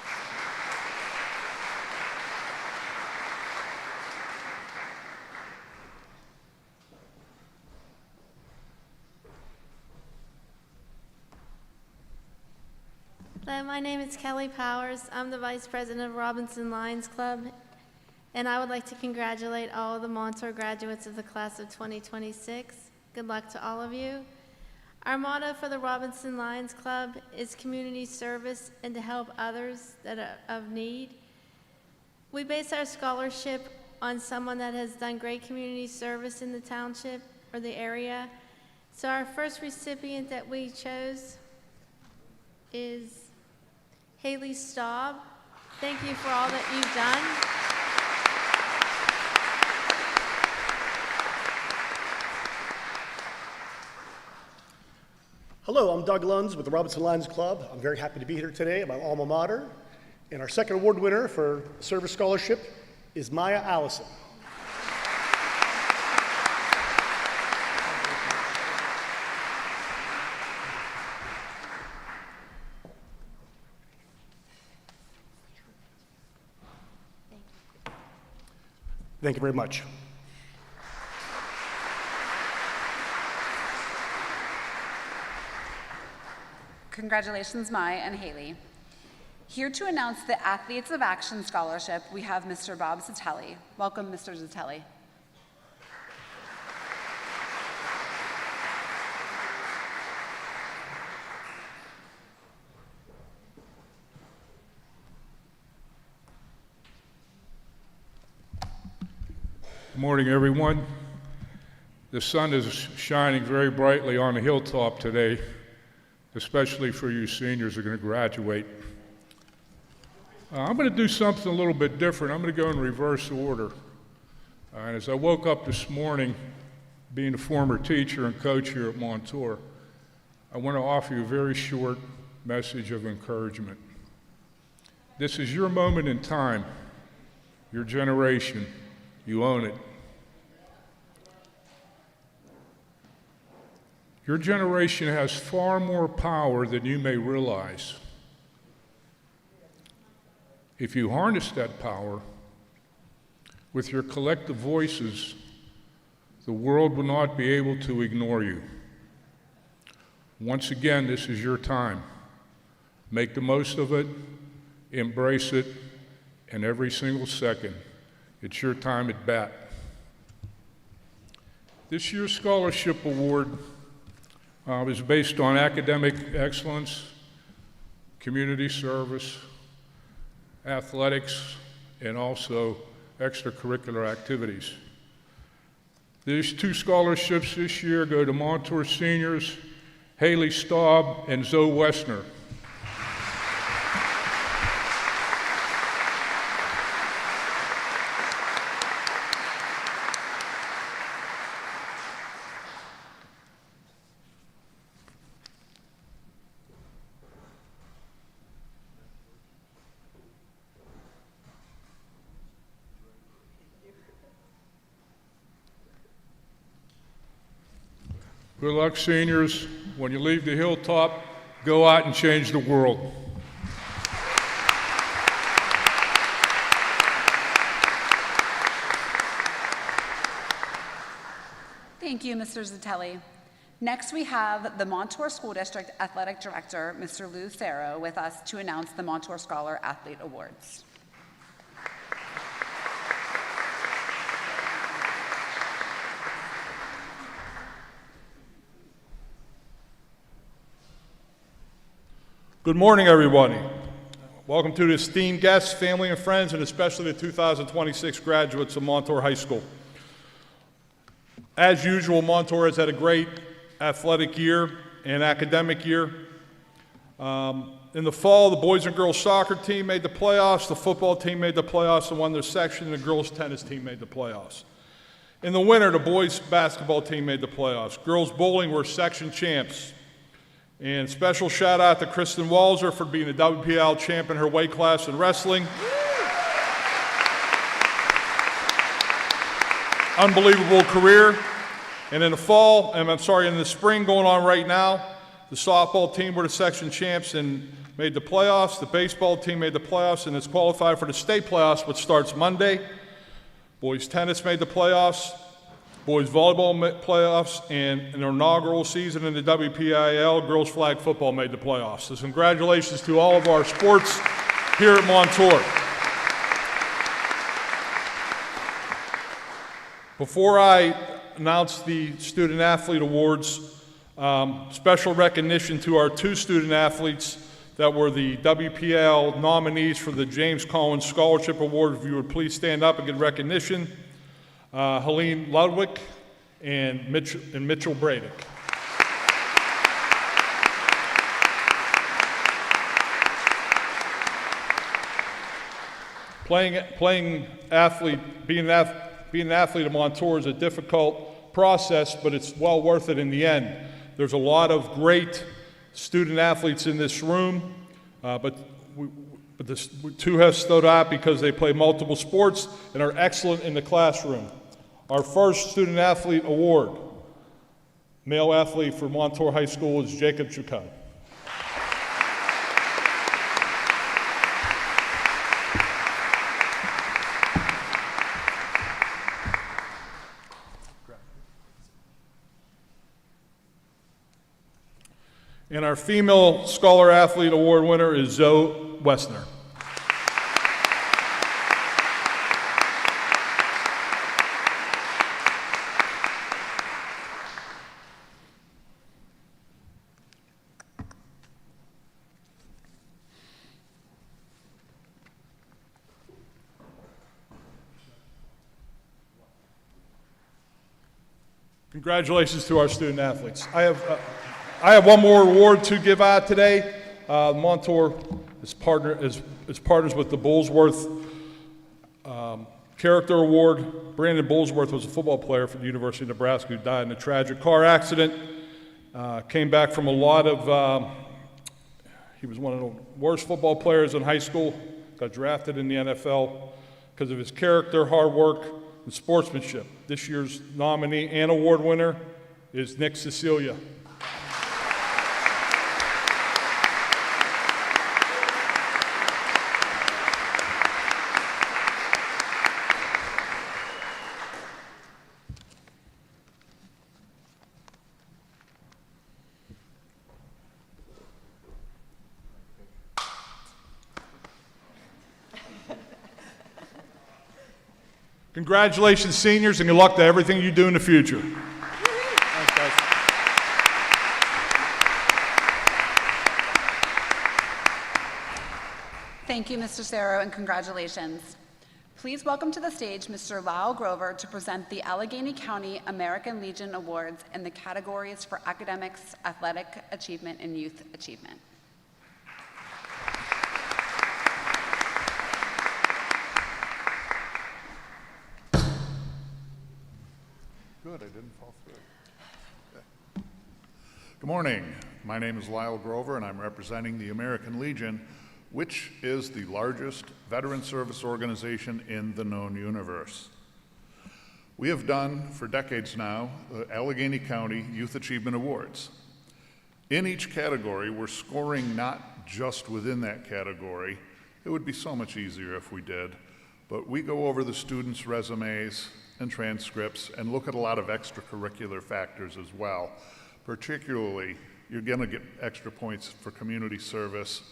Hello, my name is Kelly Powers. I'm the Vice President of Robinson Lions Club, and I would like to congratulate all of the Montour graduates of the class of 2026. Good luck to all of you. Our motto for the Robinson Lions Club is community service and to help others that are of need. We base our scholarship on someone that has done great community service in the township or the area. So our first recipient that we chose is Haley Staub. Thank you for all that you've done. Hello, I'm Doug Lunds with the Robinson Lions Club. I'm very happy to be here today at my alma mater. And our second award winner for Service Scholarship is Maya Allison. Thank you very much. Congratulations, Maya and Haley. Here to announce the Athletes of Action Scholarship, we have Mr. Bob Zitelli. Welcome, Mr. Zitelli. Good morning, everyone. The sun is shining very brightly on the hilltop today, especially for you seniors who are going to graduate. I'm going to do something a little bit different. I'm going to go in reverse order. And as I woke up this morning, being a former teacher and coach here at Montour, I want to offer you a very short message of encouragement. This is your moment in time, your generation. You own it. Your generation has far more power than you may realize. If you harness that power with your collective voices, the world will not be able to ignore you. Once again, this is your time. Make the most of it, embrace it, and every single second, it's your time at bat. This year's scholarship award is based on academic excellence, community service, athletics, and also extracurricular activities. These two scholarships this year go to Montour seniors Haley Staub and Zoe Wessner. Good luck, seniors. When you leave the hilltop, go out and change the world. Thank you, Mr. Zitelli. Next, we have the Montour School District Athletic Director, Mr. Lou Thero, with us to announce the Montour Scholar Athlete Awards. Good morning, everybody. Welcome to the esteemed guests, family, and friends, and especially the 2026 graduates of Montour High School. As usual, Montour has had a great athletic year and academic year. In the fall, the boys and girls soccer team made the playoffs, the football team made the playoffs and won their section, and the girls tennis team made the playoffs. In the winter, the boys basketball team made the playoffs. Girls bowling were section champs. And special shout out to Kristen Walzer for being the WPL champ in her weight class in wrestling. Unbelievable career. And in the fall, and I'm sorry, in the spring going on right now, the softball team were the section champs and made the playoffs. The baseball team made the playoffs and is qualified for the state playoffs, which starts Monday. Boys tennis made the playoffs. Boys volleyball made playoffs, and in their inaugural season in the WPIL, girls flag football made the playoffs. So congratulations to all of our sports here at Montour. Before I announce the Student Athlete Awards, special recognition to our two student athletes that were the WPL nominees for the James Collins Scholarship Award. If you would please stand up and get recognition. Helene Ludwig and Mitchell Bradick. Being an athlete at Montour is a difficult process, but it's well worth it in the end. There's a lot of great student athletes in this room, but the two have stood out because they play multiple sports and are excellent in the classroom. Our first Student Athlete Award, male athlete for Montour High School, is Jacob Chacon. And our Female Scholar Athlete Award winner is Zoe Wessner. Congratulations to our student athletes. I have one more award to give out today. Montour is partners with the Bullsworth Character Award. Brandon Bullsworth was a football player for the University of Nebraska who died in a tragic car accident. Came back from a lot of, he was one of the worst football players in high school, got drafted in the NFL because of his character, hard work, and sportsmanship. This year's nominee and award winner is Nick Cecilia. Congratulations, seniors, and good luck to everything you do in the future. Thanks, guys. Thank you, Mr. Cerro, and congratulations. Please welcome to the stage Mr. Lyle Grover to present the Allegheny County American Legion Awards in the categories for academics, athletic achievement, and youth achievement. Good, I didn't fall through. Okay. Good morning. My name is Lyle Grover, and I'm representing the American Legion, which is the largest veteran service organization in the known universe. We have done, for decades now, the Allegheny County Youth Achievement Awards. In each category, we're scoring not just within that category. It would be so much easier if we did, but we go over the students' resumes and transcripts and look at a lot of extracurricular factors as well. Particularly, you're gonna get extra points for community service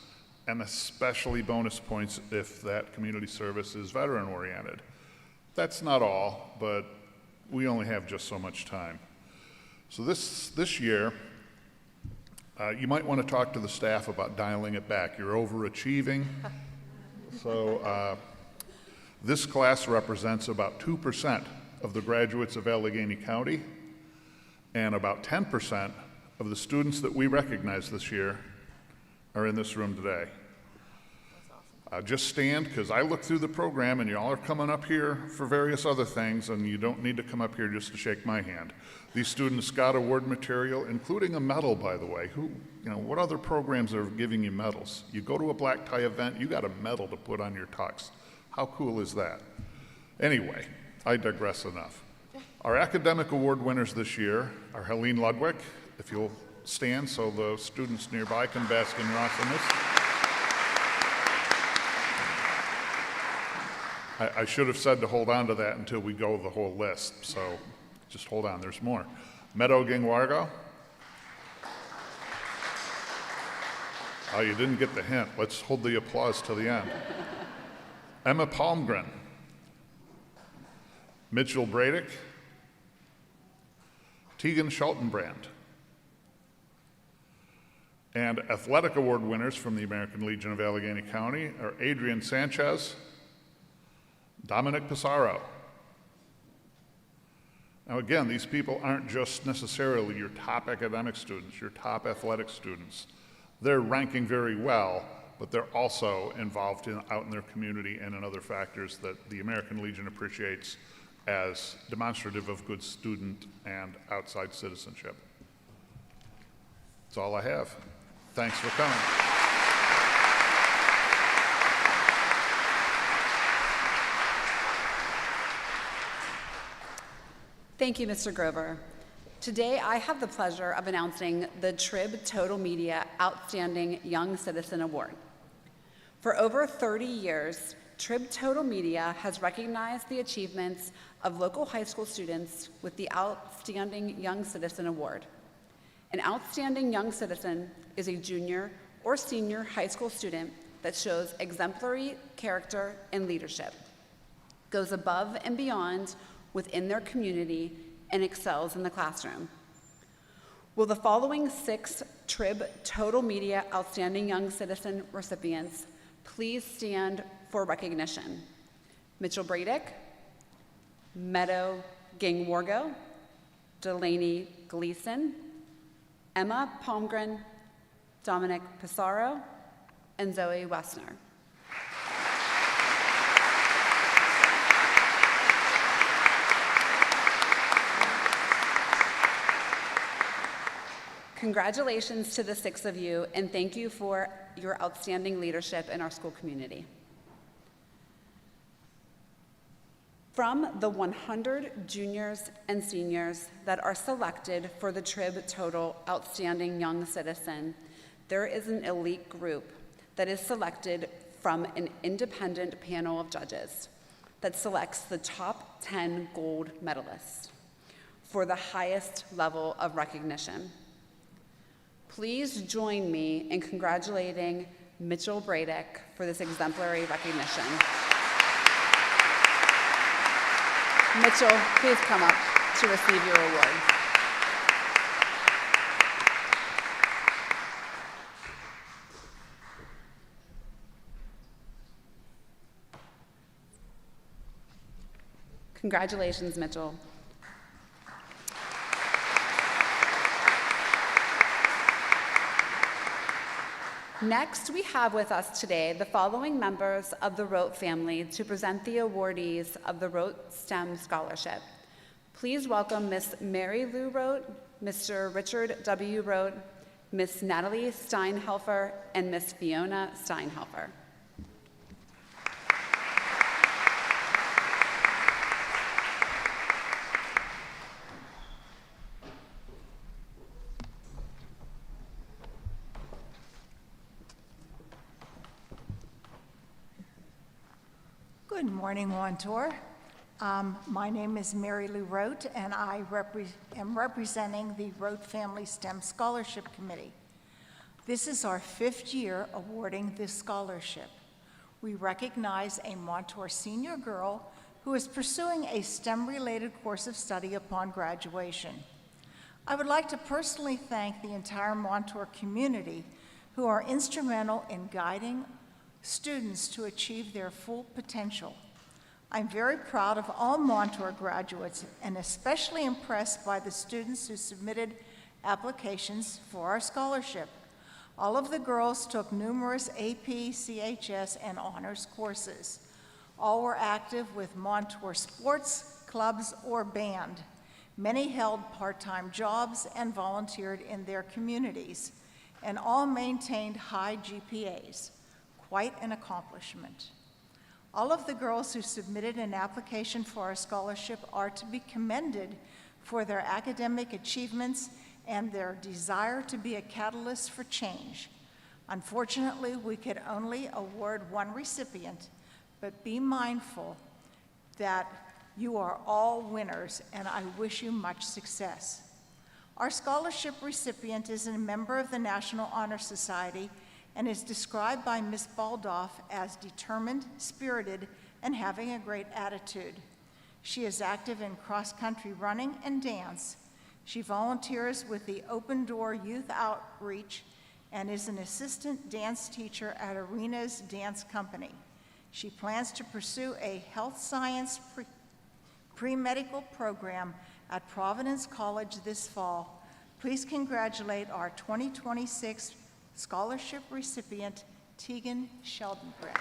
and especially bonus points if that community service is veteran-oriented. That's not all, but we only have just so much time. So this year, You might want to talk to the staff about dialing it back. You're overachieving. So this class represents about 2% of the graduates of Allegheny County, and about 10% of the students that we recognize this year are in this room today. Just stand, because I look through the program and y'all are coming up here for various other things, and you don't need to come up here just to shake my hand. These students got award material, including a medal, by the way. What other programs are giving you medals? You go to a black tie event, you got a medal to put on your tux. How cool is that? Anyway, I digress enough. Our academic award winners this year are Helene Ludwig, if you'll stand so the students nearby can bask in your awesomeness. I should have said to hold on to that until we go the whole list, so just hold on, there's more. Meadow Gingwargo. Oh, you didn't get the hint. Let's hold the applause till the end. Emma Palmgren. Mitchell Bradick. Tegan Schultenbrand. And athletic award winners from the American Legion of Allegheny County are Adrian Sanchez, Dominic Pissarro. Now again, these people aren't just necessarily your top academic students, your top athletic students. They're ranking very well, but they're also involved out in their community and in other factors that the American Legion appreciates as demonstrative of good student and outside citizenship. That's all I have. Thanks for coming. Thank you, Mr. Grover. Today, I have the pleasure of announcing the Trib Total Media Outstanding Young Citizen Award. For over 30 years, Trib Total Media has recognized the achievements of local high school students with the Outstanding Young Citizen Award. An outstanding young citizen is a junior or senior high school student that shows exemplary character and leadership, goes above and beyond within their community, and excels in the classroom. Will the following 6 Trib Total Media Outstanding Young Citizen recipients please stand for recognition? Mitchell Bradick, Meadow Gingwargo, Delaney Gleason, Emma Palmgren, Dominic Pissarro, and Zoe Wessner. Congratulations to the 6 of you, and thank you for your outstanding leadership in our school community. From the 100 juniors and seniors that are selected for the Trib Total Outstanding Young Citizen, there is an elite group that is selected from an independent panel of judges that selects the top 10 gold medalists for the highest level of recognition. Please join me in congratulating Mitchell Bradick for this exemplary recognition. Mitchell, please come up to receive your award. Congratulations, Mitchell. Next, we have with us today the following members of the Rote family to present the awardees of the Rote STEM Scholarship. Please welcome Miss Mary Lou Rote, Mr. Richard W. Rote, Miss Natalie Steinhelfer, and Miss Fiona Steinhelfer. Good morning, Montour. My name is Mary Lou Rote, and I am representing the Rote Family STEM Scholarship Committee. This is our 5th year awarding this scholarship. We recognize a Montour senior girl who is pursuing a STEM-related course of study upon graduation. I would like to personally thank the entire Montour community who are instrumental in guiding students to achieve their full potential. I'm very proud of all Montour graduates and especially impressed by the students who submitted applications for our scholarship. All of the girls took numerous AP, CHS, and honors courses. All were active with Montour sports, clubs, or band. Many held part-time jobs and volunteered in their communities, and all maintained high GPAs. Quite an accomplishment. All of the girls who submitted an application for our scholarship are to be commended for their academic achievements and their desire to be a catalyst for change. Unfortunately, we could only award one recipient, but be mindful that you are all winners, and I wish you much success. Our scholarship recipient is a member of the National Honor Society and is described by Ms. Baldoff as determined, spirited, and having a great attitude. She is active in cross-country running and dance. She volunteers with the Open Door Youth Outreach and is an assistant dance teacher at Arena's Dance Company. She plans to pursue a health science pre-medical program at Providence College this fall. Please congratulate our 2026 scholarship recipient, Tegan Sheldengren.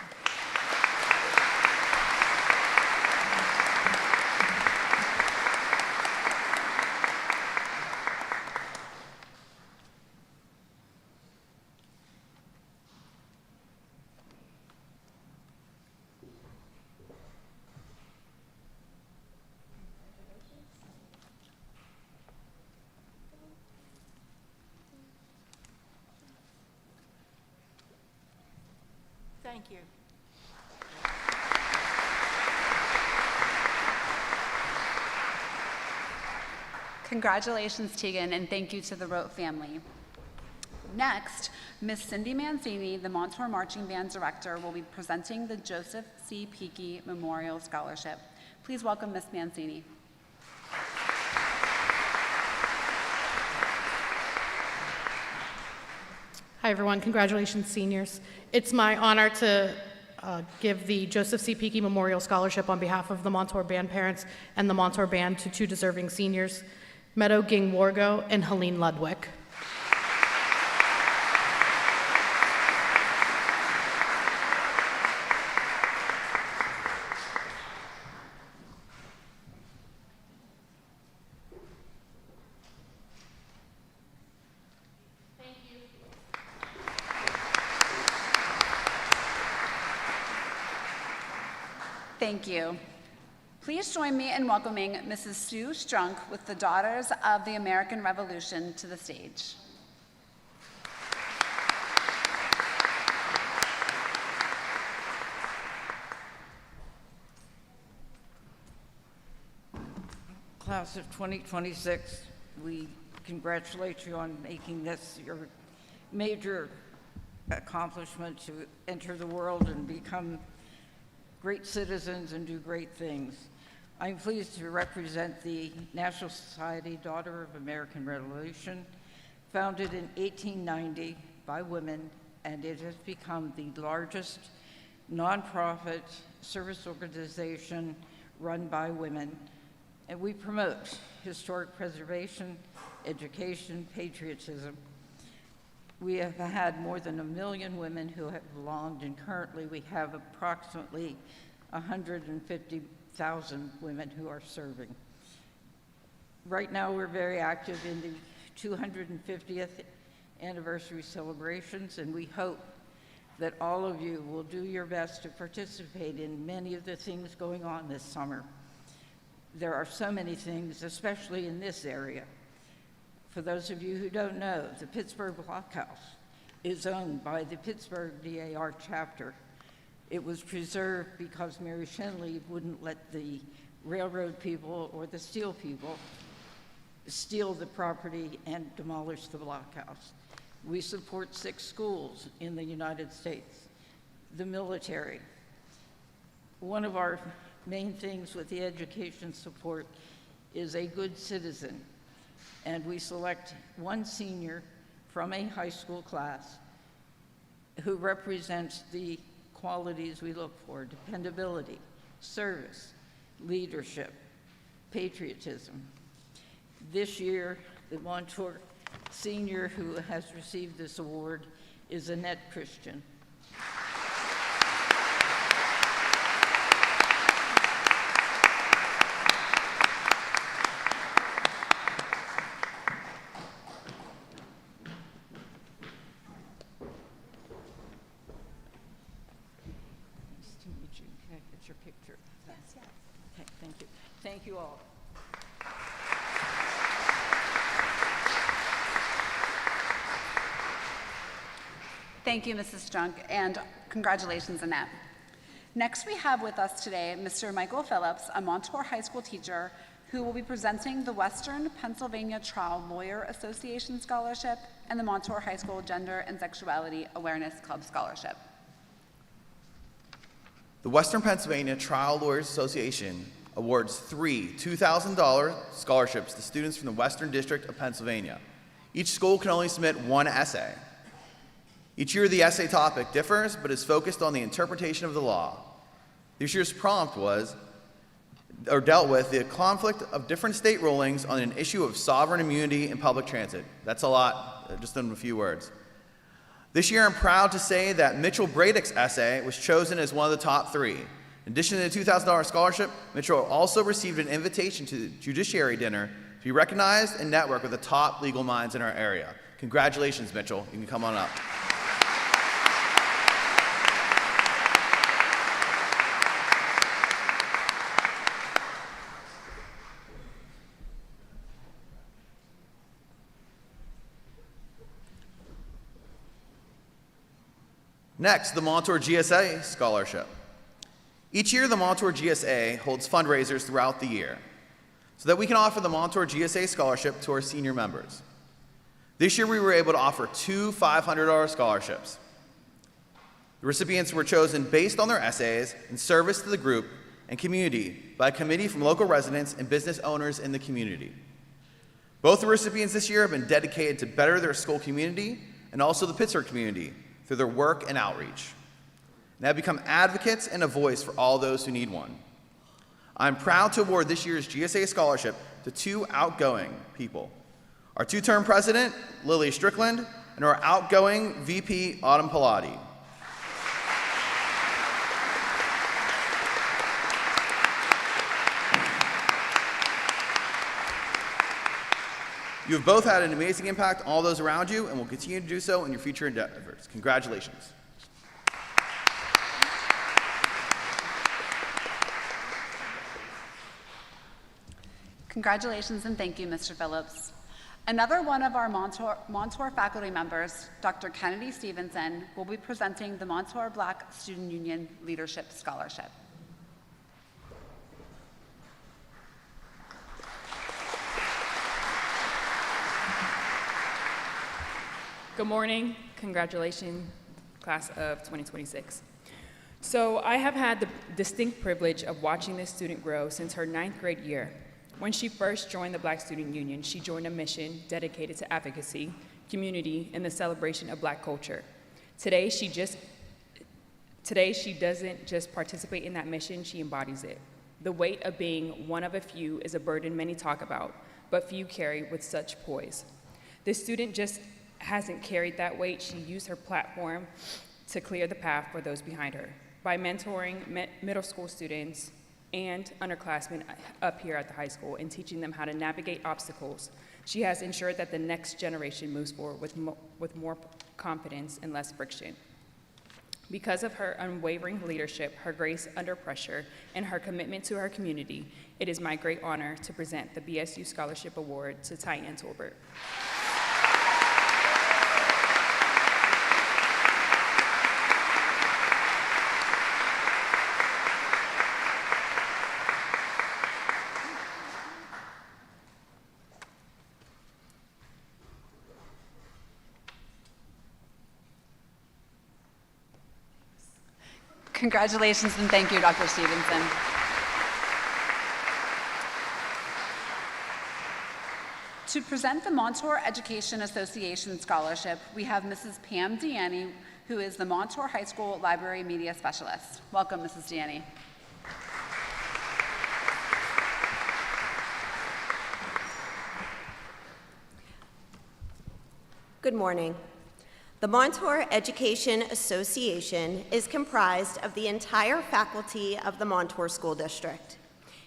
Thank you. Congratulations, Tegan, and thank you to the Rote family. Next, Miss Cindy Mancini, the Montour Marching Band Director, will be presenting the Joseph C. Peakey Memorial Scholarship. Please welcome Miss Mancini. Hi, everyone. Congratulations, seniors. It's my honor to give the Joseph C. Peakey Memorial Scholarship on behalf of the Montour Band parents and the Montour Band to two deserving seniors, Meadow Ging Wargo and Helene Ludwig. Thank you. Please join me in welcoming Mrs. Sue Strunk with the Daughters of the American Revolution to the stage. Class of 2026, we congratulate you on making this your major accomplishment to enter the world and become great citizens and do great things. I'm pleased to represent the National Society Daughter of American Revolution, founded in 1890 by women, and it has become the largest nonprofit service organization run by women. And we promote historic preservation, education, patriotism. We have had more than 1 million women who have belonged, and currently we have approximately 150,000 women who are serving. Right now, we're very active in the 250th anniversary celebrations, and we hope that all of you will do your best to participate in many of the things going on this summer. There are so many things, especially in this area. For those of you who don't know, the Pittsburgh Blockhouse is owned by the Pittsburgh DAR chapter. It was preserved because Mary Shenley wouldn't let the railroad people or the steel people steal the property and demolish the blockhouse. We support 6 schools in the United States, the military. One of our main things with the education support is a good citizen. and we select one senior from a high school class who represents the qualities we look for: dependability, service, leadership, patriotism. This year, the Montour senior who has received this award is Annette Christian. Nice to meet you. Can I get your picture? Yes. Okay, thank you. Thank you all. Thank you, Mrs. Strunk, and congratulations, Annette. Next, we have with us today Mr. Michael Phillips, a Montour High School teacher who will be presenting the Western Pennsylvania Trial Lawyer Association Scholarship and the Montour High School Gender and Sexuality Awareness Club Scholarship. The Western Pennsylvania Trial Lawyers Association awards 3 $2,000 scholarships to students from the Western District of Pennsylvania. Each school can only submit one essay. Each year the essay topic differs, but is focused on the interpretation of the law. This year's prompt dealt with the conflict of different state rulings on an issue of sovereign immunity in public transit. That's a lot, just in a few words. This year I'm proud to say that Mitchell Bradick's essay was chosen as one of the top 3. In addition to the $2,000 scholarship, Mitchell also received an invitation to the Judiciary Dinner to be recognized and network with the top legal minds in our area. Congratulations, Mitchell. You can come on up. Next, the Montour GSA Scholarship. Each year, the Montour GSA holds fundraisers throughout the year so that we can offer the Montour GSA Scholarship to our senior members. This year, we were able to offer 2 $500 scholarships. The recipients were chosen based on their essays and service to the group and community by a committee from local residents and business owners in the community. Both the recipients this year have been dedicated to better their school community and also the Pittsburgh community through their work and outreach, and have become advocates and a voice for all those who need one. I'm proud to award this year's GSA Scholarship to 2 outgoing people: our 2-term president, Lily Strickland, and our outgoing VP, Autumn Pilati. You have both had an amazing impact on all those around you and will continue to do so in your future endeavors. Congratulations. Congratulations and thank you, Mr. Phillips. Another one of our Montour faculty members, Dr. Kennedy Stevenson, will be presenting the Montour Black Student Union Leadership Scholarship. Good morning. Congratulations, class of 2026. So I have had the distinct privilege of watching this student grow since her 9th grade year. When she first joined the Black Student Union, she joined a mission dedicated to advocacy, community, and the celebration of Black culture. Today, she doesn't just participate in that mission, she embodies it. The weight of being one of a few is a burden many talk about, but few carry with such poise. This student just hasn't carried that weight. She used her platform to clear the path for those behind her by mentoring middle school students and underclassmen up here at the high school and teaching them how to navigate obstacles. She has ensured that the next generation moves forward with more confidence and less friction. Because of her unwavering leadership, her grace under pressure, and her commitment to her community, it is my great honor to present the BSU Scholarship Award to Tyann Tolbert. Congratulations and thank you, Dr. Stevenson. To present the Montour Education Association Scholarship, we have Mrs. Pam Deaney, who is the Montour High School Library Media Specialist. Welcome, Mrs. Deaney. Good morning. The Montour Education Association is comprised of the entire faculty of the Montour School District.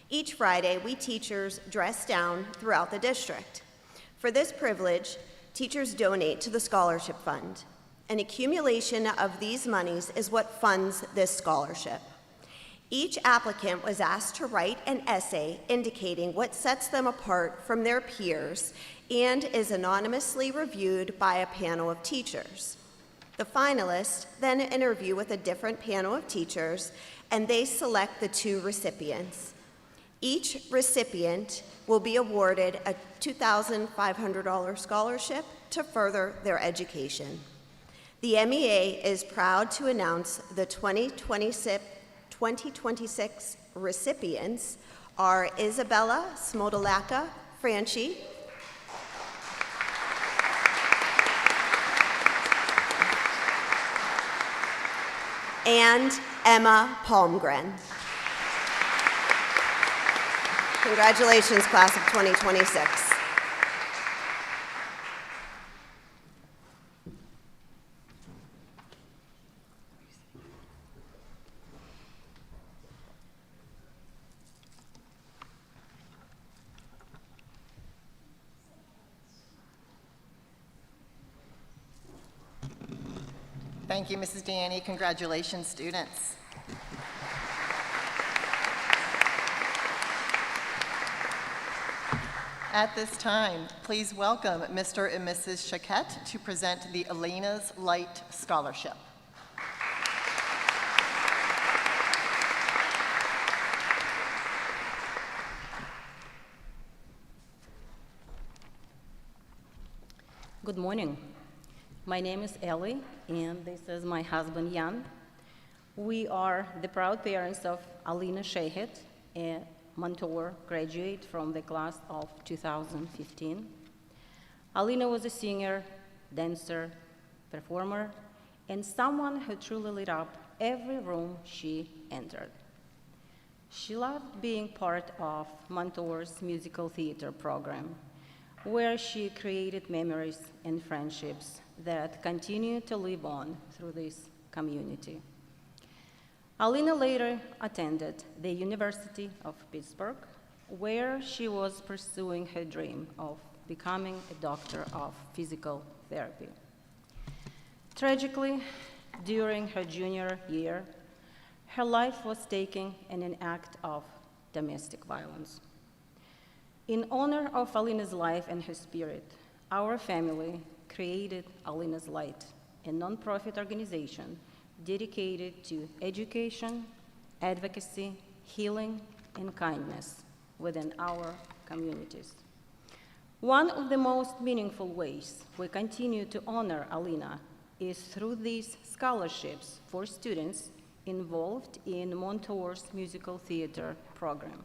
Each Friday, we teachers dress down throughout the district. For this privilege, teachers donate to the Scholarship Fund. An accumulation of these monies is what funds this scholarship. Each applicant was asked to write an essay indicating what sets them apart from their peers and is anonymously reviewed by a panel of teachers. The finalists then interview with a different panel of teachers, and they select the 2 recipients. Each recipient will be awarded a $2,500 scholarship to further their education. The MEA is proud to announce the 2026 recipients are Isabella Smodalaka Franchi, and Emma Palmgren. Congratulations, class of 2026. Thank you, Mrs. Deaney. Congratulations, students. At this time, please welcome Mr. and Mrs. Chaquette to present the Elena's Light Scholarship. Good morning. My name is Ellie, and this is my husband, Jan. We are the proud parents of Alina Shehet, a Montour graduate from the class of 2015. Alina was a singer, dancer, performer, and someone who truly lit up every room she entered. She loved being part of Montour's musical theater program, where she created memories and friendships that continue to live on through this community. Alina later attended the University of Pittsburgh, where she was pursuing her dream of becoming a doctor of physical therapy. Tragically, during her junior year, her life was taken in an act of domestic violence. In honor of Alina's life and her spirit, our family created Alina's Light, a nonprofit organization dedicated to education, advocacy, healing, and kindness within our communities. One of the most meaningful ways we continue to honor Alina is through these scholarships for students involved in Montour's musical theater program.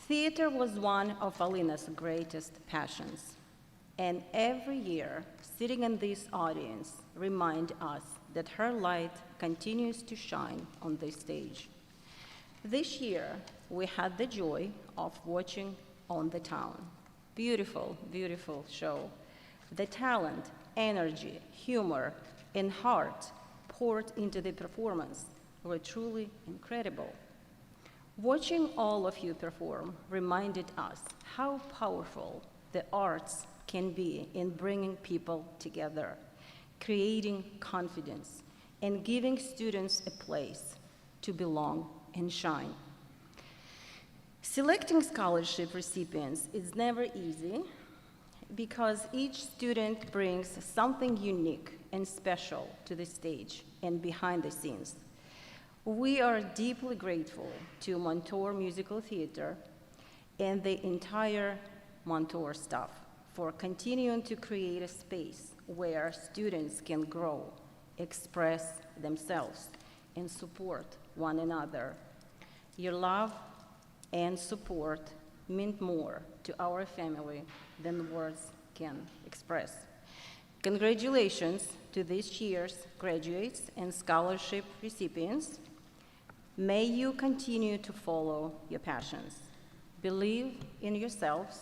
Theater was one of Alina's greatest passions, and every year, sitting in this audience reminds us that her light continues to shine on this stage. This year, we had the joy of watching On the Town. Beautiful, beautiful show. The talent, energy, humor, and heart poured into the performance were truly incredible. Watching all of you perform reminded us how powerful the arts can be in bringing people together, creating confidence, and giving students a place to belong and shine. Selecting scholarship recipients is never easy because each student brings something unique and special to the stage and behind the scenes. We are deeply grateful to Montour Musical Theater and the entire Montour staff for continuing to create a space where students can grow, express themselves, and support one another. Your love and support meant more to our family than words can express. Congratulations to this year's graduates and scholarship recipients. May you continue to follow your passions, believe in yourselves,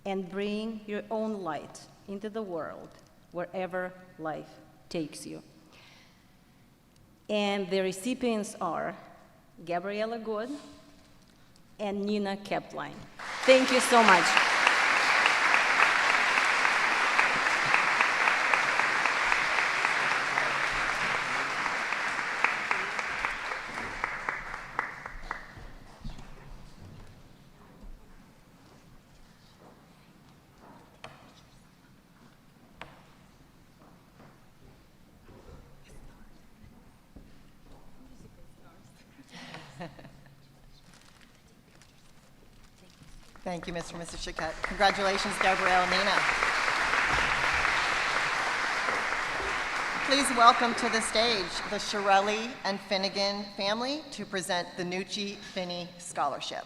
and bring your own light into the world wherever life takes you. And the recipients are Gabriella Good and Nina Kepline. Thank you so much. Thank you, Mr. and Mrs. Chiquette. Congratulations, Gabrielle and Nina. Please welcome to the stage the Shirelli and Finnegan family to present the Nucci Finney Scholarship.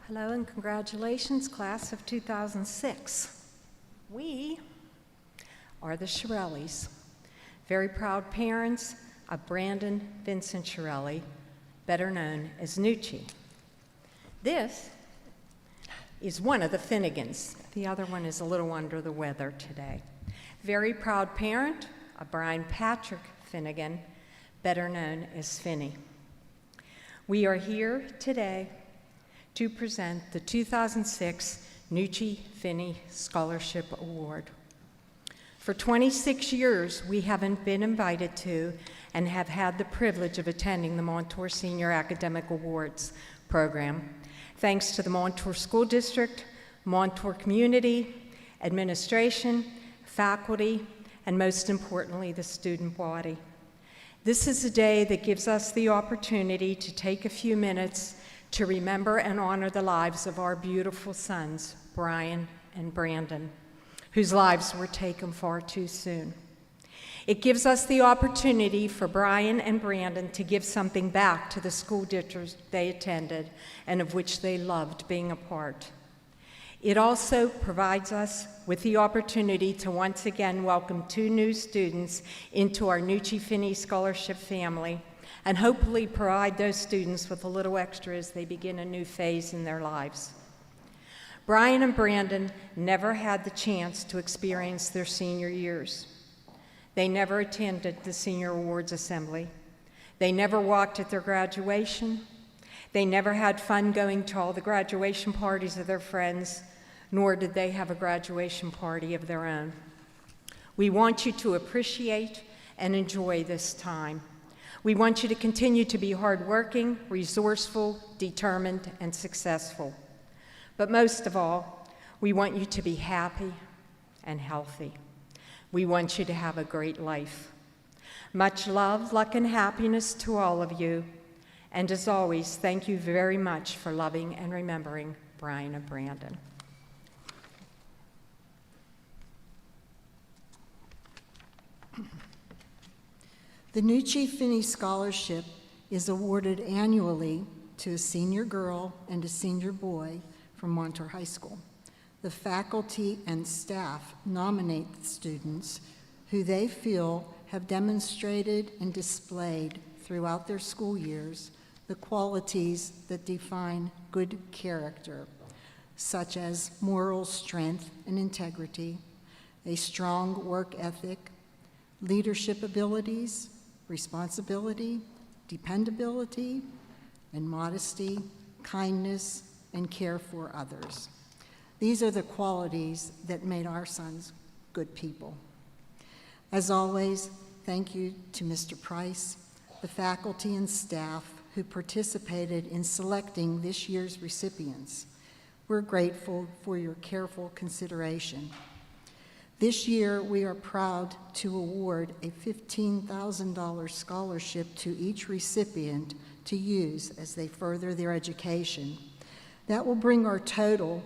Hello and congratulations, class of 2006. We are the Shirellis, very proud parents of Brandon Vincent Shirelli, better known as Nucci. This is one of the Finnegans. The other one is a little under the weather today. Very proud parent of Brian Patrick Finnegan, better known as Finney. We are here today to present the 2006 Nucci Finney Scholarship Award. For 26 years, we haven't been invited to and have had the privilege of attending the Montour Senior Academic Awards program, thanks to the Montour School District, Montour community, administration, faculty, and most importantly, the student body. This is a day that gives us the opportunity to take a few minutes to remember and honor the lives of our beautiful sons, Brian and Brandon, whose lives were taken far too soon. It gives us the opportunity for Brian and Brandon to give something back to the school district they attended and of which they loved being a part. It also provides us with the opportunity to once again welcome 2 new students into our Nucci Finney Scholarship family, and hopefully provide those students with a little extra as they begin a new phase in their lives. Brian and Brandon never had the chance to experience their senior years. They never attended the Senior Awards Assembly. They never walked at their graduation. They never had fun going to all the graduation parties of their friends, nor did they have a graduation party of their own. We want you to appreciate and enjoy this time. We want you to continue to be hardworking, resourceful, determined, and successful. But most of all, we want you to be happy and healthy. We want you to have a great life. Much love, luck, and happiness to all of you. And as always, thank you very much for loving and remembering Brian and Brandon. The Nucci Finney Scholarship is awarded annually to a senior girl and a senior boy from Montour High School. The faculty and staff nominate the students who they feel have demonstrated and displayed throughout their school years the qualities that define good character, such as moral strength and integrity, a strong work ethic, leadership abilities, responsibility, dependability, and modesty, kindness, and care for others. These are the qualities that made our sons good people. As always, thank you to Mr. Price, the faculty and staff who participated in selecting this year's recipients. We're grateful for your careful consideration. This year, we are proud to award a $15,000 scholarship to each recipient to use as they further their education. That will bring our total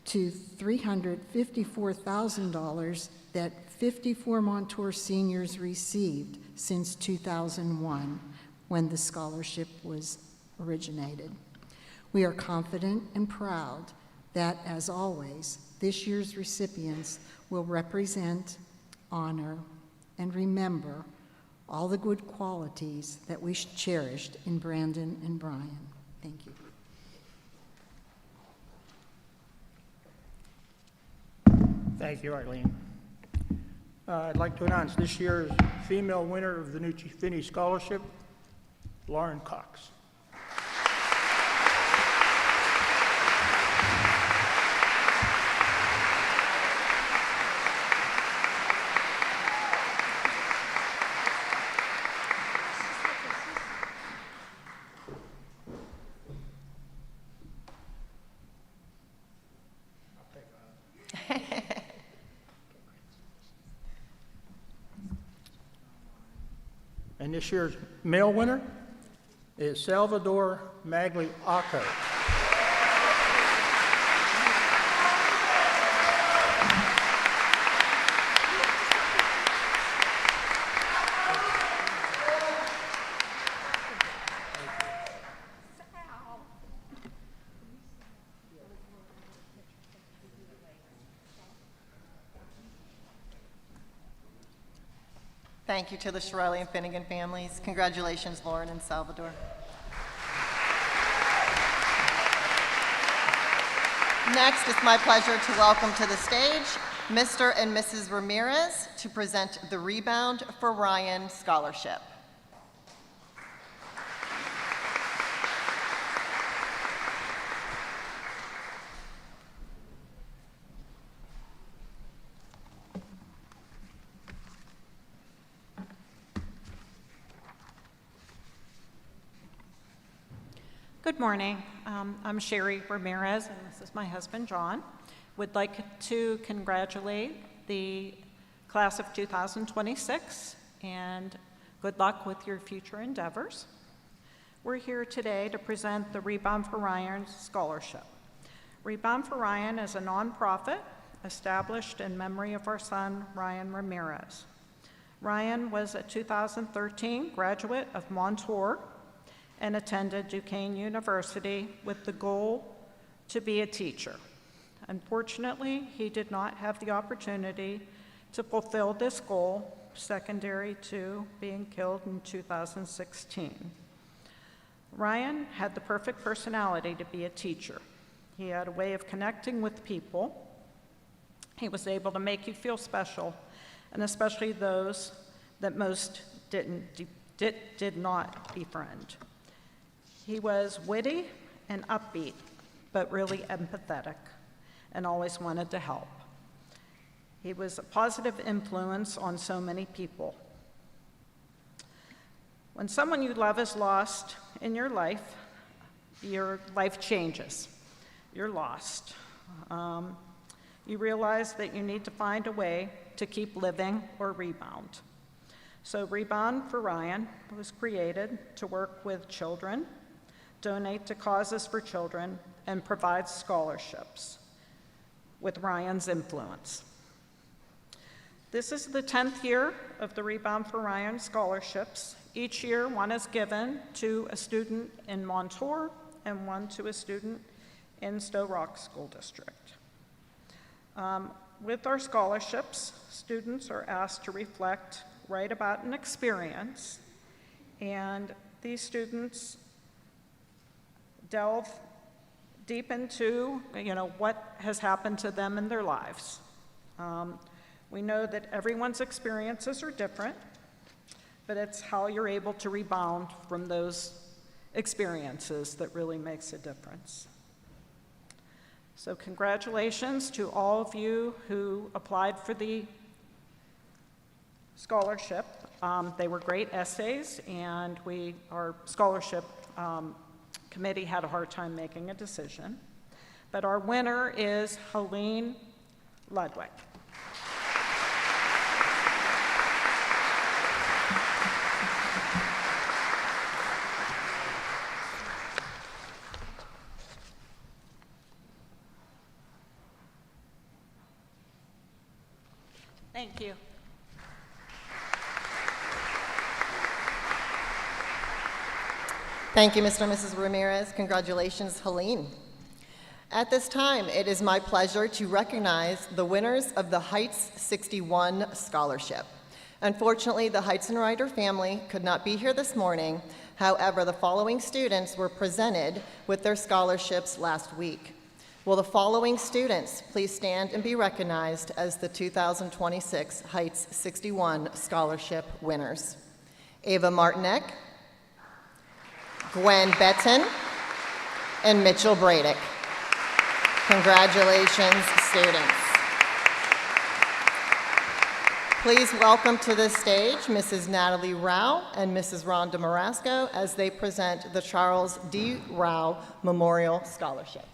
to $354,000 that 54 Montour seniors received since 2001, when the scholarship was originated. We are confident and proud that, as always, this year's recipients will represent, honor, and remember all the good qualities that we cherished in Brandon and Brian. Thank you. Thank you, Eileen. I'd like to announce this year's female winner of the Nucci Finney Scholarship, Lauren Cox. And this year's male winner is Salvador Magliacco. Thank you to the Shirley and Finnegan families. Congratulations, Lauren and Salvador. Next, it's my pleasure to welcome to the stage Mr. and Mrs. Ramirez to present the Rebound for Ryan Scholarship. Good morning. I'm Sherry Ramirez, and this is my husband, John. Would like to congratulate the class of 2026, and good luck with your future endeavors. We're here today to present the Rebound for Ryan Scholarship. Rebound for Ryan is a nonprofit established in memory of our son, Ryan Ramirez. Ryan was a 2013 graduate of Montour and attended Duquesne University with the goal to be a teacher. Unfortunately, he did not have the opportunity to fulfill this goal, secondary to being killed in 2016. Ryan had the perfect personality to be a teacher. He had a way of connecting with people. He was able to make you feel special, and especially those that most did not befriend. He was witty and upbeat, but really empathetic, and always wanted to help. He was a positive influence on so many people. When someone you love is lost in your life changes. You're lost. You realize that you need to find a way to keep living or rebound. So Rebound for Ryan was created to work with children, donate to causes for children, and provide scholarships with Ryan's influence. This is the 10th year of the Rebound for Ryan scholarships. Each year, one is given to a student in Montour and one to a student in Stowe Rock School District. With our scholarships, students are asked to reflect, write about an experience, and these students delve deep into, what has happened to them in their lives. We know that everyone's experiences are different, but it's how you're able to rebound from those experiences that really makes a difference. So congratulations to all of you who applied for the scholarship. They were great essays, and our scholarship committee had a hard time making a decision. But our winner is Helene Ludwig. Thank you. Thank you, Mr. and Mrs. Ramirez. Congratulations, Helene. At this time, it is my pleasure to recognize the winners of the Heights 61 Scholarship. Unfortunately, the Heitzenreiter family could not be here this morning. However, the following students were presented with their scholarships last week. Will the following students please stand and be recognized as the 2026 Heights 61 Scholarship winners? Ava Martinek, Gwen Betton, and Mitchell Bradick. Congratulations, students. Please welcome to the stage Mrs. Natalie Rao and Mrs. Rhonda Marasco as they present the Charles D. Rao Memorial Scholarship.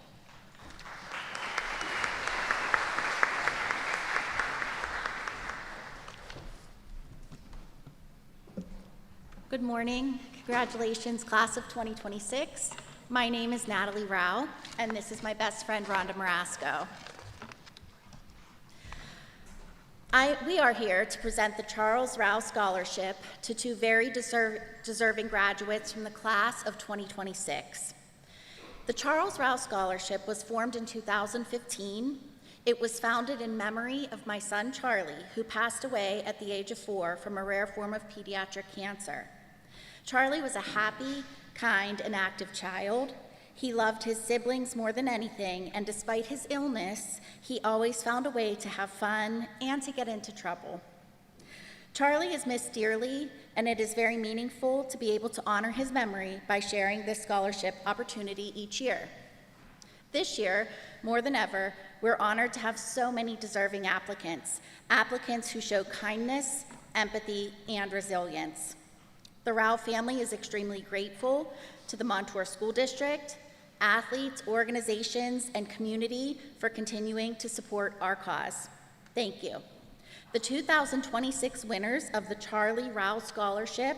Good morning. Congratulations, class of 2026. My name is Natalie Rao, and this is my best friend, Rhonda Marasco. We are here to present the Charles Rao Scholarship to two very deserving graduates from the class of 2026. The Charles Rao Scholarship was formed in 2015. It was founded in memory of my son, Charlie, who passed away at the age of 4 from a rare form of pediatric cancer. Charlie was a happy, kind, and active child. He loved his siblings more than anything, and despite his illness, he always found a way to have fun and to get into trouble. Charlie is missed dearly, and it is very meaningful to be able to honor his memory by sharing this scholarship opportunity each year. This year, more than ever, we're honored to have so many deserving applicants who show kindness, empathy, and resilience. The Rao family is extremely grateful to the Montour School District, athletes, organizations, and community for continuing to support our cause. Thank you. The 2026 winners of the Charlie Rao Scholarship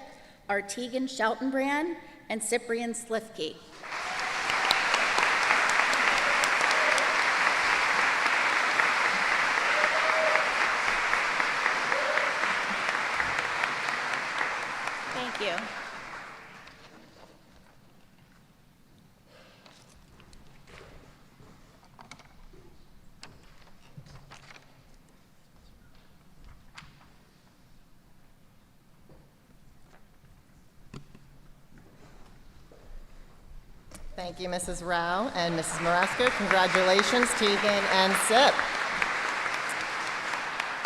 are Tegan Sheltonbrand and Cyprian Slifke. Thank you. Thank you, Mrs. Rao and Mrs. Marasco. Congratulations, Tegan and Sip.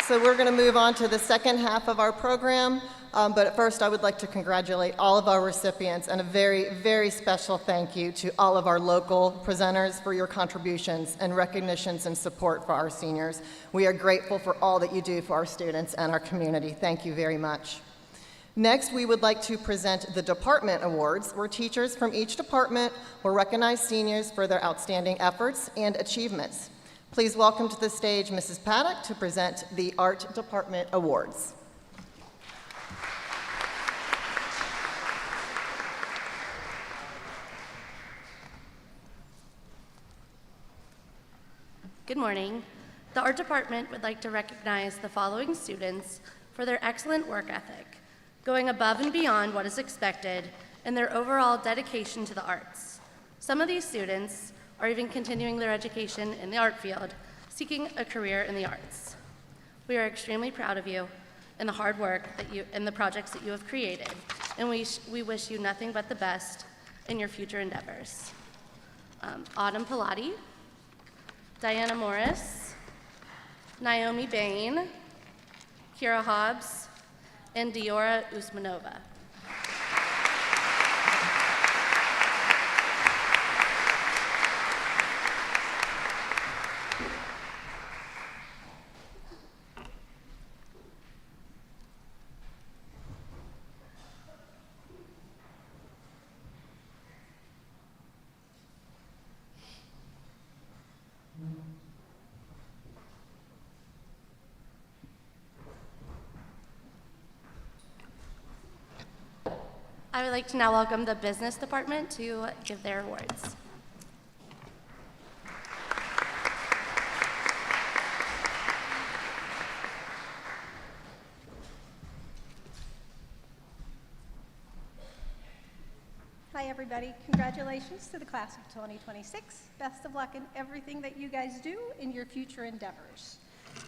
So we're going to move on to the second half of our program, but at first I would like to congratulate all of our recipients and a very, very special thank you to all of our local presenters for your contributions and recognitions and support for our seniors. We are grateful for all that you do for our students and our community. Thank you very much. Next, we would like to present the Department Awards, where teachers from each department will recognize seniors for their outstanding efforts and achievements. Please welcome to the stage Mrs. Paddock to present the Art Department Awards. Good morning. The Art Department would like to recognize the following students for their excellent work ethic, going above and beyond what is expected, and their overall dedication to the arts. Some of these students are even continuing their education in the art field, seeking a career in the arts. We are extremely proud of you and the hard work and the projects that you have created, and we wish you nothing but the best in your future endeavors. Autumn Pilati, Diana Morris, Naomi Bain, Kira Hobbs, and Diora Usmanova. I would like to now welcome the Business Department to give their awards. everybody. Congratulations to the class of 2026. Best of luck in everything that you guys do in your future endeavors.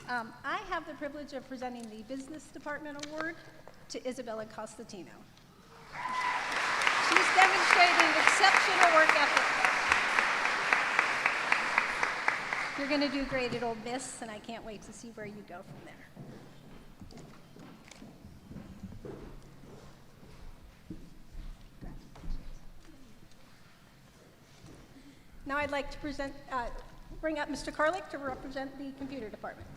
I have the privilege of presenting the Business Department Award to Isabella Costantino. She's demonstrated exceptional work ethic. You're going to do great at Ole Miss, and I can't wait to see where you go from there. Now I'd like to bring up Mr. Carlick to represent the computer department.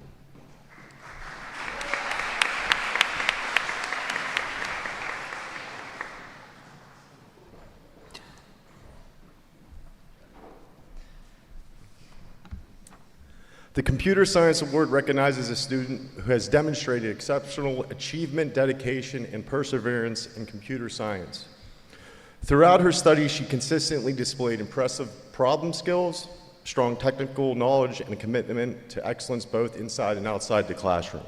The Computer Science Award recognizes a student who has demonstrated exceptional achievement, dedication, and perseverance in computer science. Throughout her studies, she consistently displayed impressive problem skills, strong technical knowledge, and a commitment to excellence both inside and outside the classroom.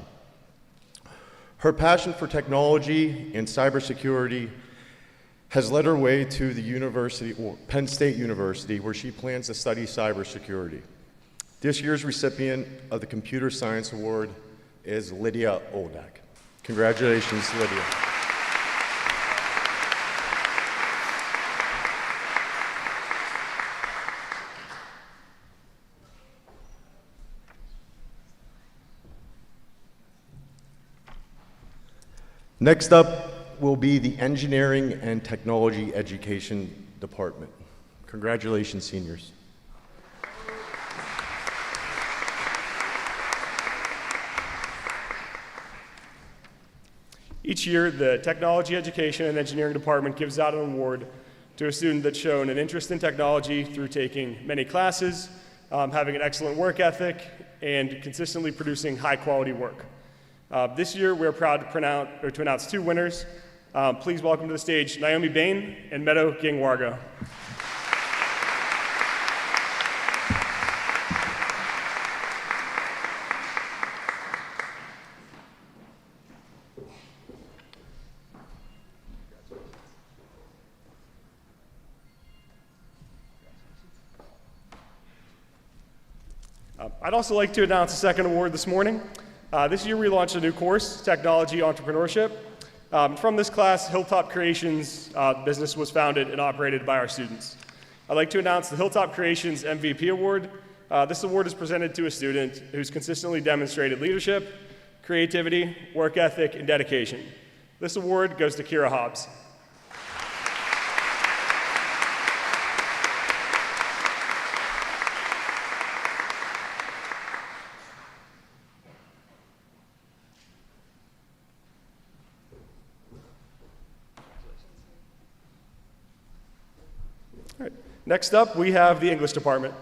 Her passion for technology and cybersecurity has led her way to the university, Penn State University, where she plans to study cybersecurity. This year's recipient of the Computer Science Award is Lydia Oldak. Congratulations, Lydia. Next up will be the Engineering and Technology Education Department. Congratulations, seniors. Each year, the Technology Education and Engineering Department gives out an award to a student that's shown an interest in technology through taking many classes, having an excellent work ethic, and consistently producing high-quality work. This year, we're proud to announce two winners. Please welcome to the stage Naomi Bain and Meadow Gingwargo. I'd also like to announce a second award this morning. This year we launched a new course, Technology Entrepreneurship. From this class, Hilltop Creations business was founded and operated by our students. I'd like to announce the Hilltop Creations MVP Award. This award is presented to a student who's consistently demonstrated leadership, creativity, work ethic, and dedication. This award goes to Kira Hobbs. All right. Next up, we have the English department.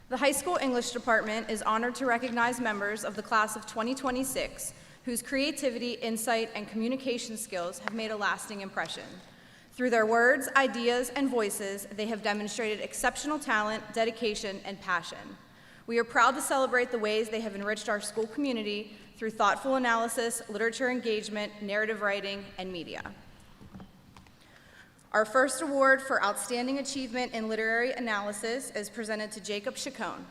The high school English department is honored to recognize members of the class of 2026 whose creativity, insight, and communication skills have made a lasting impression. Through their words, ideas, and voices, they have demonstrated exceptional talent, dedication, and passion. We are proud to celebrate the ways they have enriched our school community through thoughtful analysis, literature engagement, narrative writing, and media. Our first award for Outstanding Achievement in Literary Analysis is presented to Jacob Chacon.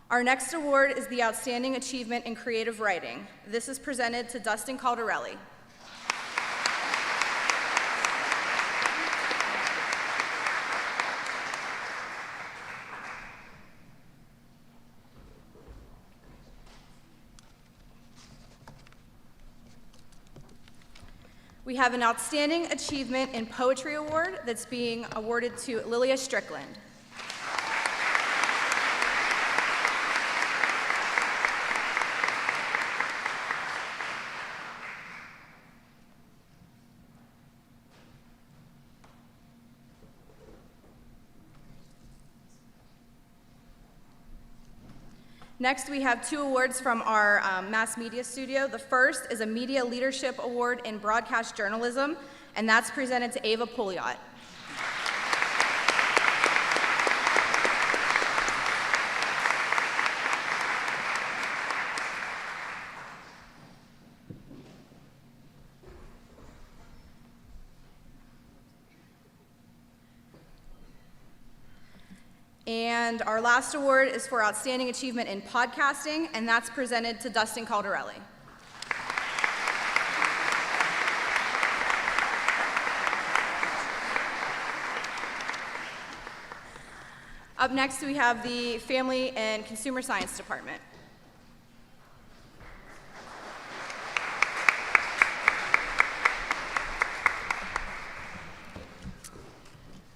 Our next award is the Outstanding Achievement in Creative Writing. This is presented to Dustin Caldarelli. We have an Outstanding Achievement in Poetry Award that's being awarded to Lilia Strickland. Next, we have 2 awards from our mass media studio. The first is a Media Leadership Award in Broadcast Journalism, and that's presented to Ava Pouliot. And our last award is for Outstanding Achievement in Podcasting, and that's presented to Dustin Caldarelli. Up next, we have the Family and Consumer Science Department.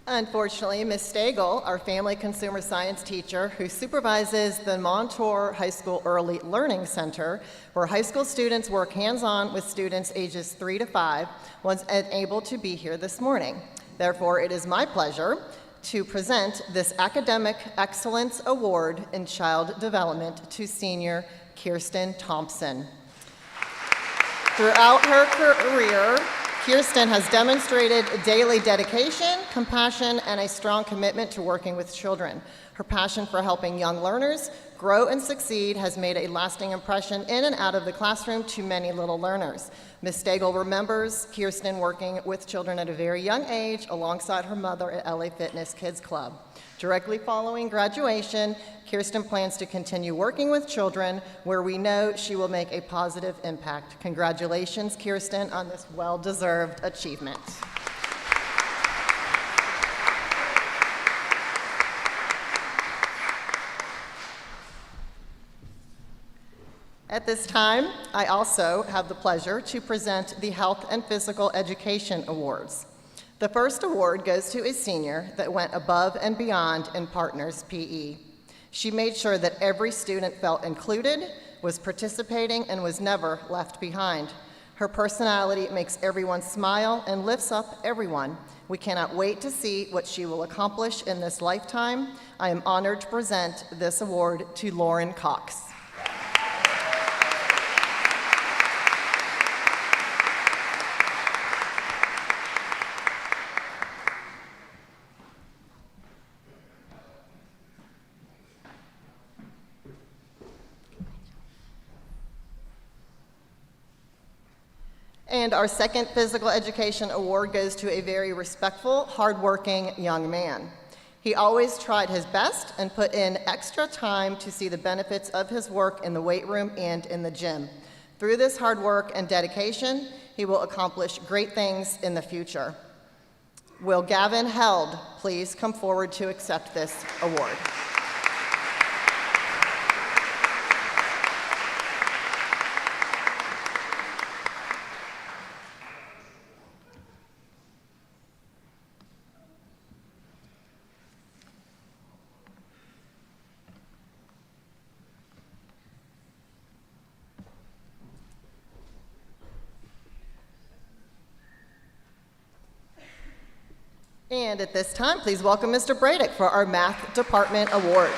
Unfortunately, Ms. Stagel, our family consumer science teacher who supervises the Montour High School Early Learning Center, where high school students work hands-on with students ages 3 to 5, was unable to be here this morning. Therefore, it is my pleasure to present this Academic Excellence Award in Child Development to senior Kirsten Thompson. Throughout her career, Kirsten has demonstrated daily dedication, compassion, and a strong commitment to working with children. Her passion for helping young learners grow and succeed has made a lasting impression in and out of the classroom to many little learners. Ms. Stagel remembers Kirsten working with children at a very young age alongside her mother at LA Fitness Kids Club. Directly following graduation, Kirsten plans to continue working with children where we know she will make a positive impact. Congratulations, Kirsten, on this well-deserved achievement. At this time, I also have the pleasure to present the Health and Physical Education Awards. The first award goes to a senior that went above and beyond in Partners PE. She made sure that every student felt included, was participating, and was never left behind. Her personality makes everyone smile and lifts up everyone. We cannot wait to see what she will accomplish in this lifetime. I am honored to present this award to Lauren Cox. And our second physical education award goes to a very respectful, hardworking young man. He always tried his best and put in extra time to see the benefits of his work in the weight room and in the gym. Through this hard work and dedication, he will accomplish great things in the future. Will Gavin Held please come forward to accept this award? And at this time, please welcome Mr. Bradick for our Math Department Awards.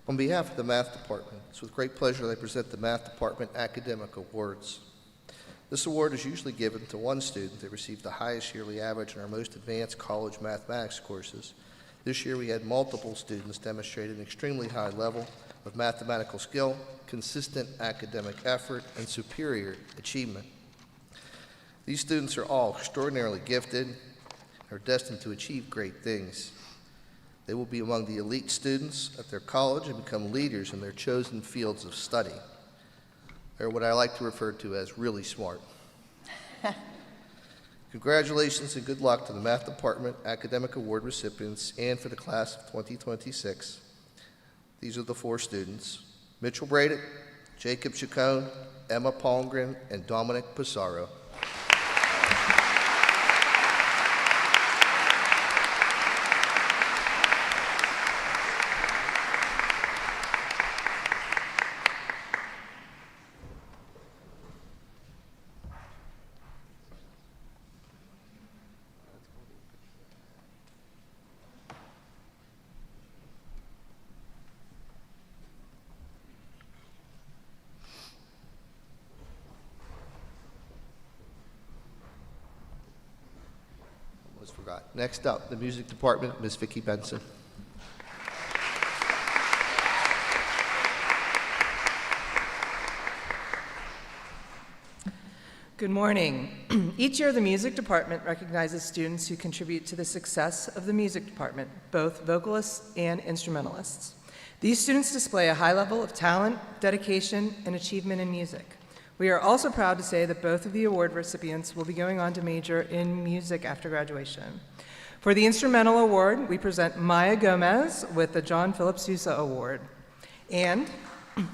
On behalf of the Math Department, it's with great pleasure that I present the Math Department Academic Awards. This award is usually given to one student that received the highest yearly average in our most advanced college mathematics courses. This year we had multiple students demonstrate an extremely high level of mathematical skill, consistent academic effort, and superior achievement. These students are all extraordinarily gifted and are destined to achieve great things. They will be among the elite students at their college and become leaders in their chosen fields of study. They're what I like to refer to as really smart. Congratulations and good luck to the Math Department Academic Award recipients and for the class of 2026. These are the 4 students: Mitchell Bradick, Jacob Chacon, Emma Palmgren, and Dominic Pissarro. forgot. Next up, the music department, Ms. Vicki Benson. Good morning. Each year, the music department recognizes students who contribute to the success of the music department, both vocalists and instrumentalists. These students display a high level of talent, dedication, and achievement in music. We are also proud to say that both of the award recipients will be going on to major in music after graduation. For the instrumental award, we present Maya Gomez with the John Philip Sousa Award. And,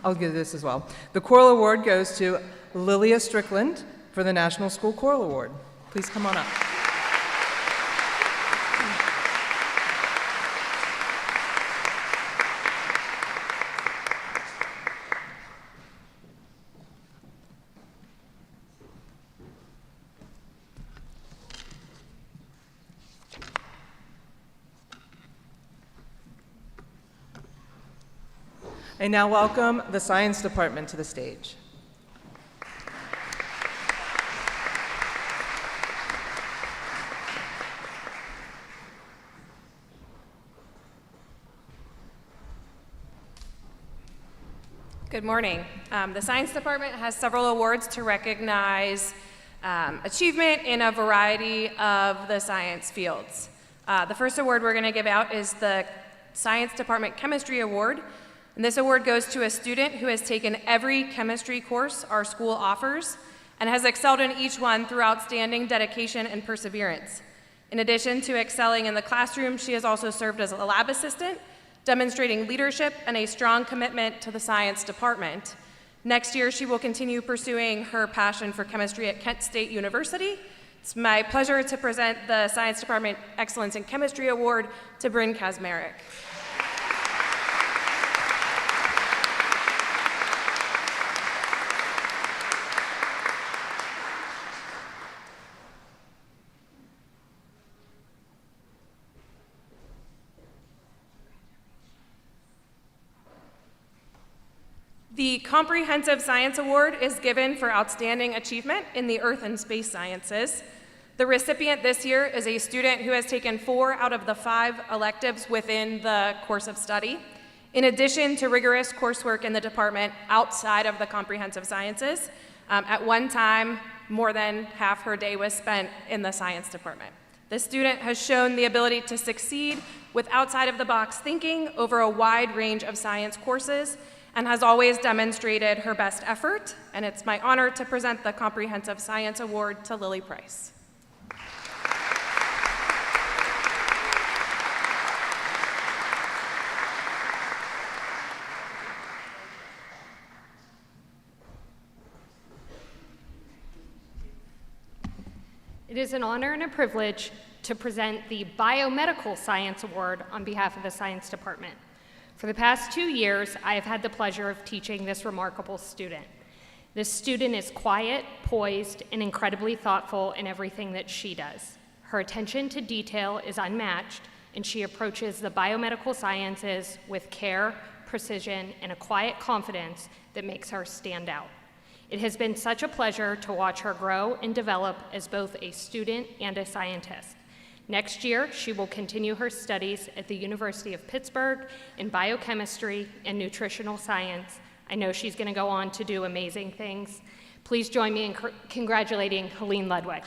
I'll give this as well, the choral award goes to Lilia Strickland for the National School Choral Award. Please come on up. I now welcome the science department to the stage. Good morning. The Science Department has several awards to recognize achievement in a variety of the science fields. The first award we're going to give out is the Science Department Chemistry Award. And this award goes to a student who has taken every chemistry course our school offers and has excelled in each one through outstanding dedication and perseverance. In addition to excelling in the classroom, she has also served as a lab assistant, demonstrating leadership and a strong commitment to the science department. Next year, she will continue pursuing her passion for chemistry at Kent State University. It's my pleasure to present the Science Department Excellence in Chemistry Award to Bryn Kazmarek. The Comprehensive Science Award is given for outstanding achievement in the Earth and Space Sciences. The recipient this year is a student who has taken 4 out of the 5 electives within the course of study, in addition to rigorous coursework in the department outside of the Comprehensive Sciences. At one time, more than half her day was spent in the science department. The student has shown the ability to succeed with outside-of-the-box thinking over a wide range of science courses and has always demonstrated her best effort, and it's my honor to present the Comprehensive Science Award to Lily Price. It is an honor and a privilege to present the Biomedical Science Award on behalf of the Science Department. For the past 2 years, I have had the pleasure of teaching this remarkable student. This student is quiet, poised, and incredibly thoughtful in everything that she does. Her attention to detail is unmatched, and she approaches the biomedical sciences with care, precision, and a quiet confidence that makes her stand out. It has been such a pleasure to watch her grow and develop as both a student and a scientist. Next year, she will continue her studies at the University of Pittsburgh in biochemistry and nutritional science. I know she's going to go on to do amazing things. Please join me in congratulating Helene Ludwig.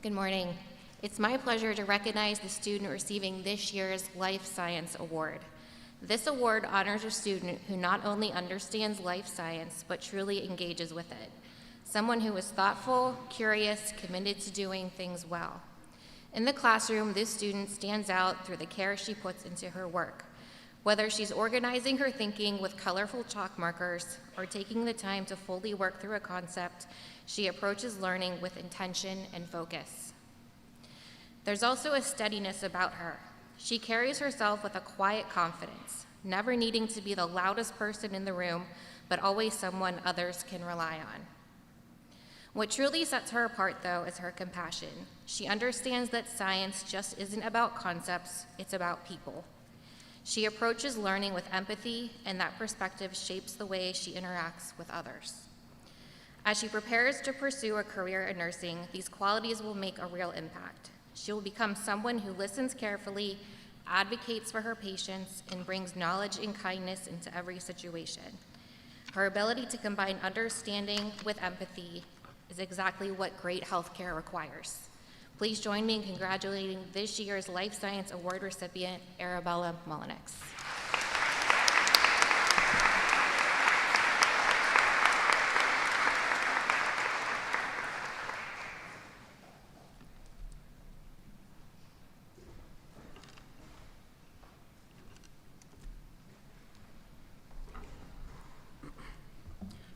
Good morning. It's my pleasure to recognize the student receiving this year's Life Science Award. This award honors a student who not only understands life science, but truly engages with it. Someone who is thoughtful, curious, committed to doing things well. In the classroom, this student stands out through the care she puts into her work. Whether she's organizing her thinking with colorful chalk markers or taking the time to fully work through a concept, she approaches learning with intention and focus. There's also a steadiness about her. She carries herself with a quiet confidence, never needing to be the loudest person in the room, but always someone others can rely on. What truly sets her apart, though, is her compassion. She understands that science just isn't about concepts, it's about people. She approaches learning with empathy, and that perspective shapes the way she interacts with others. As she prepares to pursue a career in nursing, these qualities will make a real impact. She will become someone who listens carefully, advocates for her patients, and brings knowledge and kindness into every situation. Her ability to combine understanding with empathy is exactly what great healthcare requires. Please join me in congratulating this year's Life Science Award recipient, Arabella Mullenix.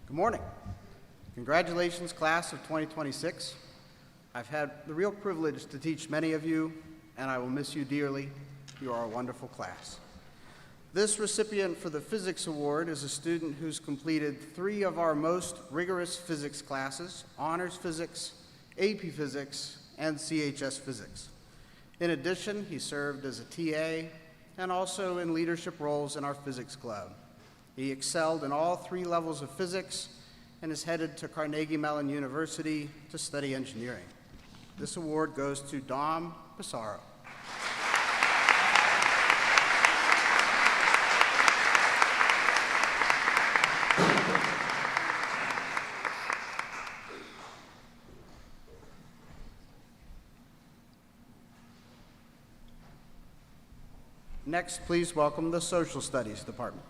Good morning. Congratulations, class of 2026. I've had the real privilege to teach many of you, and I will miss you dearly. You are a wonderful class. This recipient for the Physics Award is a student who's completed 3 of our most rigorous physics classes: Honors Physics, AP Physics, and CHS Physics. In addition, he served as a TA and also in leadership roles in our physics club. He excelled in all 3 levels of physics and is headed to Carnegie Mellon University to study engineering. This award goes to Dom Pissarro. Next, please welcome the Social Studies Department.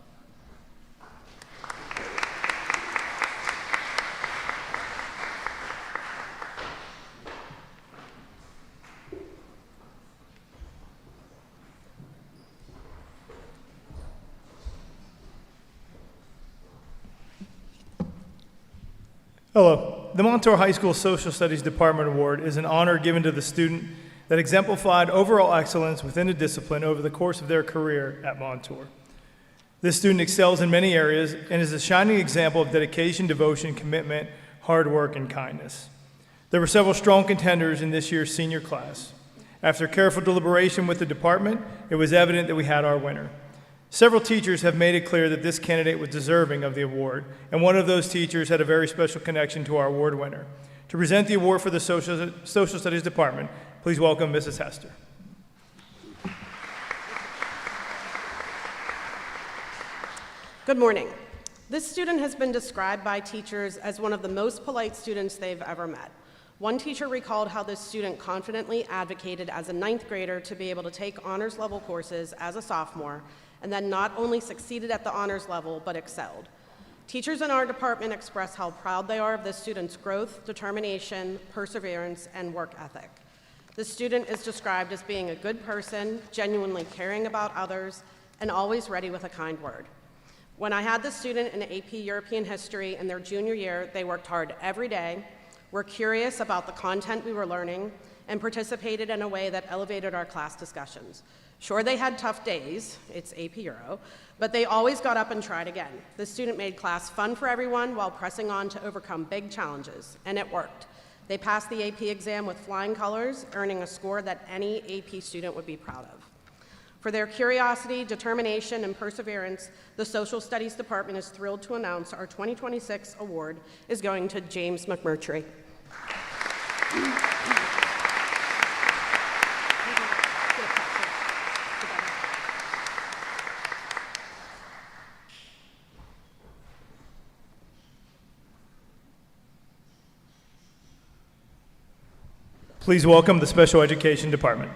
Hello. The Montour High School Social Studies Department Award is an honor given to the student that exemplified overall excellence within a discipline over the course of their career at Montour. This student excels in many areas and is a shining example of dedication, devotion, commitment, hard work, and kindness. There were several strong contenders in this year's senior class. After careful deliberation with the department, it was evident that we had our winner. Several teachers have made it clear that this candidate was deserving of the award, and one of those teachers had a very special connection to our award winner. To present the award for the Social Studies Department, please welcome Mrs. Hester. Good morning. This student has been described by teachers as one of the most polite students they've ever met. One teacher recalled how this student confidently advocated as a 9th grader to be able to take honors level courses as a sophomore, and then not only succeeded at the honors level, but excelled. Teachers in our department express how proud they are of this student's growth, determination, perseverance, and work ethic. This student is described as being a good person, genuinely caring about others, and always ready with a kind word. When I had this student in AP European History in their junior year, they worked hard every day, were curious about the content we were learning, and participated in a way that elevated our class discussions. Sure, they had tough days, it's AP Euro, but they always got up and tried again. The student made class fun for everyone while pressing on to overcome big challenges, and it worked. They passed the AP exam with flying colors, earning a score that any AP student would be proud of. For their curiosity, determination, and perseverance, the Social Studies Department is thrilled to announce our 2026 award is going to James McMurtry. Please welcome the Special Education Department.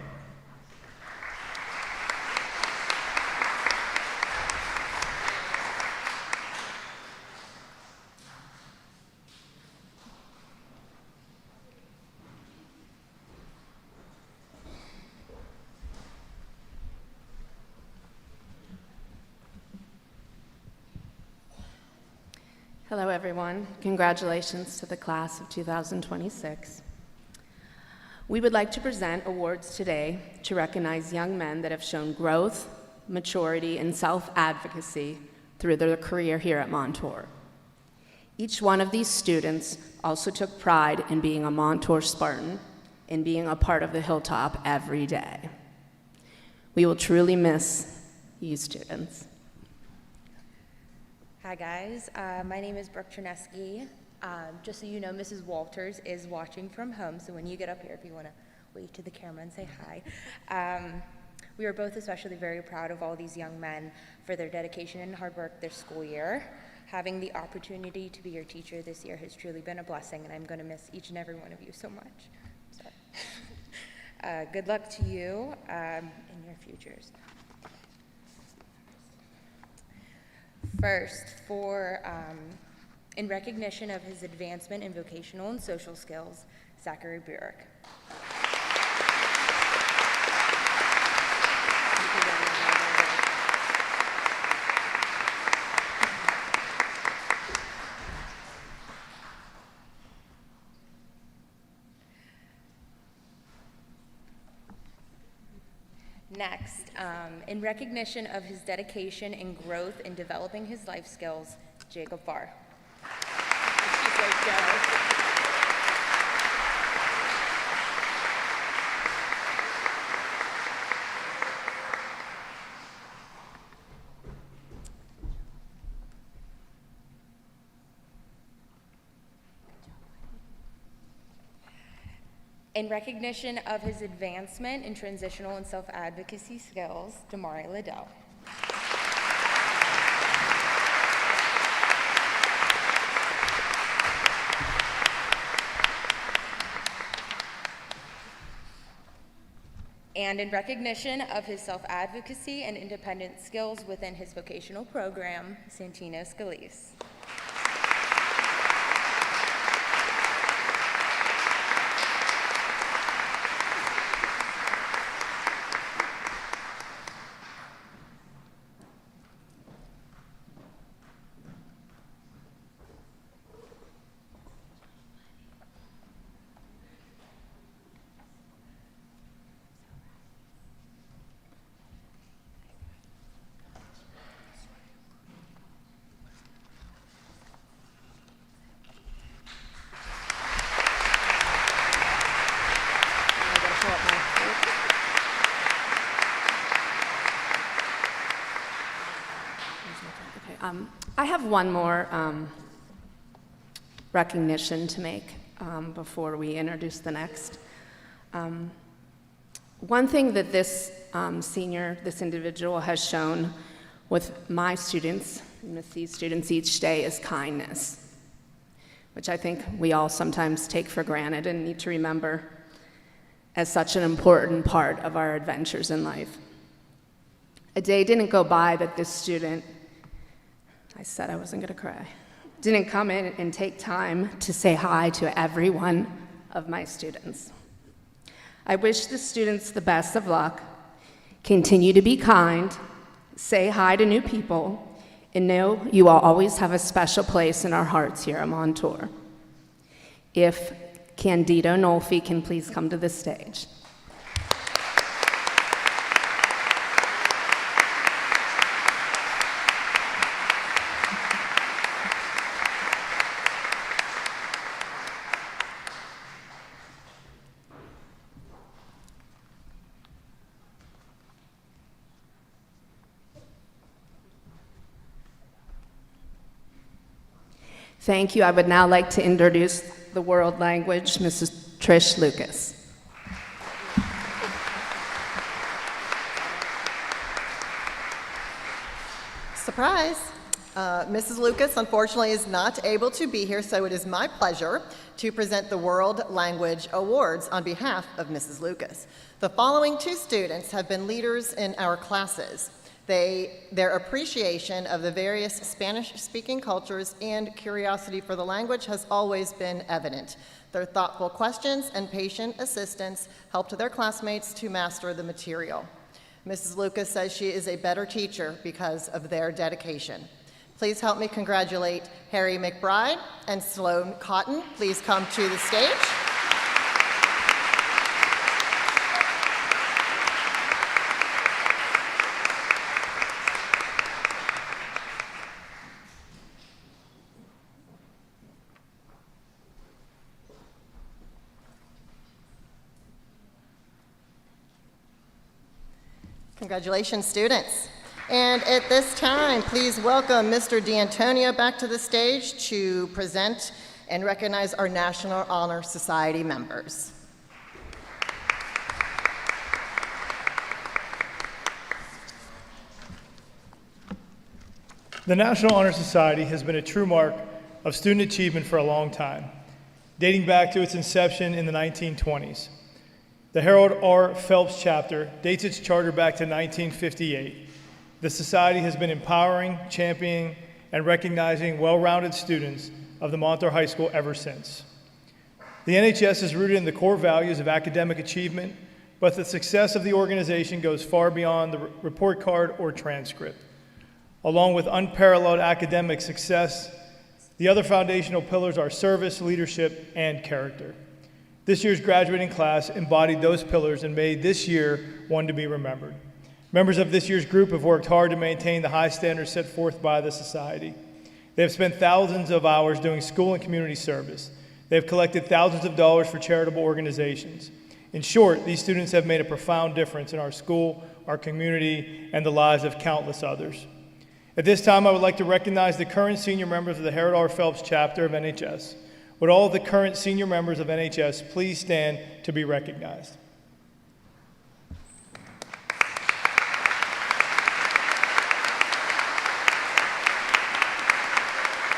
Hello, everyone. Congratulations to the class of 2026. We would like to present awards today to recognize young men that have shown growth, maturity, and self-advocacy through their career here at Montour. Each one of these students also took pride in being a Montour Spartan and being a part of the Hilltop every day. We will truly miss you students. Hi guys, my name is Brooke Trineski. Just so you know, Mrs. Walters is watching from home, so when you get up here, if you want to wave to the camera and say hi. We are both especially very proud of all these young men for their dedication and hard work this school year. Having the opportunity to be your teacher this year has truly been a blessing, and I'm going to miss each and every one of you so much. So, good luck to you in your futures. First, in recognition of his advancement in vocational and social skills, Zachary Burek. Next, in recognition of his dedication and growth in developing his life skills, Jacob Farr. In recognition of his advancement in transitional and self-advocacy skills, Damari Liddell. And in recognition of his self-advocacy and independent skills within his vocational program, Santino Scalise. I have one more recognition to make before we introduce the next. One thing that this this individual has shown with my students, and with these students each day, is kindness, which I think we all sometimes take for granted and need to remember as such an important part of our adventures in life. A day didn't go by that this student, I said I wasn't going to cry, didn't come in and take time to say hi to every one of my students. I wish the students the best of luck, continue to be kind, say hi to new people, and know you will always have a special place in our hearts here at Montour. If Candido Nolfi can please come to the stage. Thank you. I would now like to introduce the world language, Mrs. Trish Lucas. Surprise! Mrs. Lucas, unfortunately, is not able to be here, so it is my pleasure to present the World Language Awards on behalf of Mrs. Lucas. The following two students have been leaders in our classes. Their appreciation of the various Spanish-speaking cultures and curiosity for the language has always been evident. Their thoughtful questions and patient assistance helped their classmates to master the material. Mrs. Lucas says she is a better teacher because of their dedication. Please help me congratulate Harry McBride and Sloan Cotton. Please come to the stage. Congratulations, students. And at this time, please welcome Mr. D'Antonio back to the stage to present and recognize our National Honor Society members. The National Honor Society has been a true mark of student achievement for a long time, dating back to its inception in the 1920s. The Harold R. Phelps chapter dates its charter back to 1958. The Society has been empowering, championing, and recognizing well-rounded students of the Montour High School ever since. The NHS is rooted in the core values of academic achievement, but the success of the organization goes far beyond the report card or transcript. Along with unparalleled academic success, the other foundational pillars are service, leadership, and character. This year's graduating class embodied those pillars and made this year one to be remembered. Members of this year's group have worked hard to maintain the high standards set forth by the Society. They have spent thousands of hours doing school and community service. They have collected thousands of dollars for charitable organizations. In short, these students have made a profound difference in our school, our community, and the lives of countless others. At this time, I would like to recognize the current senior members of the Harold R. Phelps chapter of NHS. Would all of the current senior members of NHS please stand to be recognized?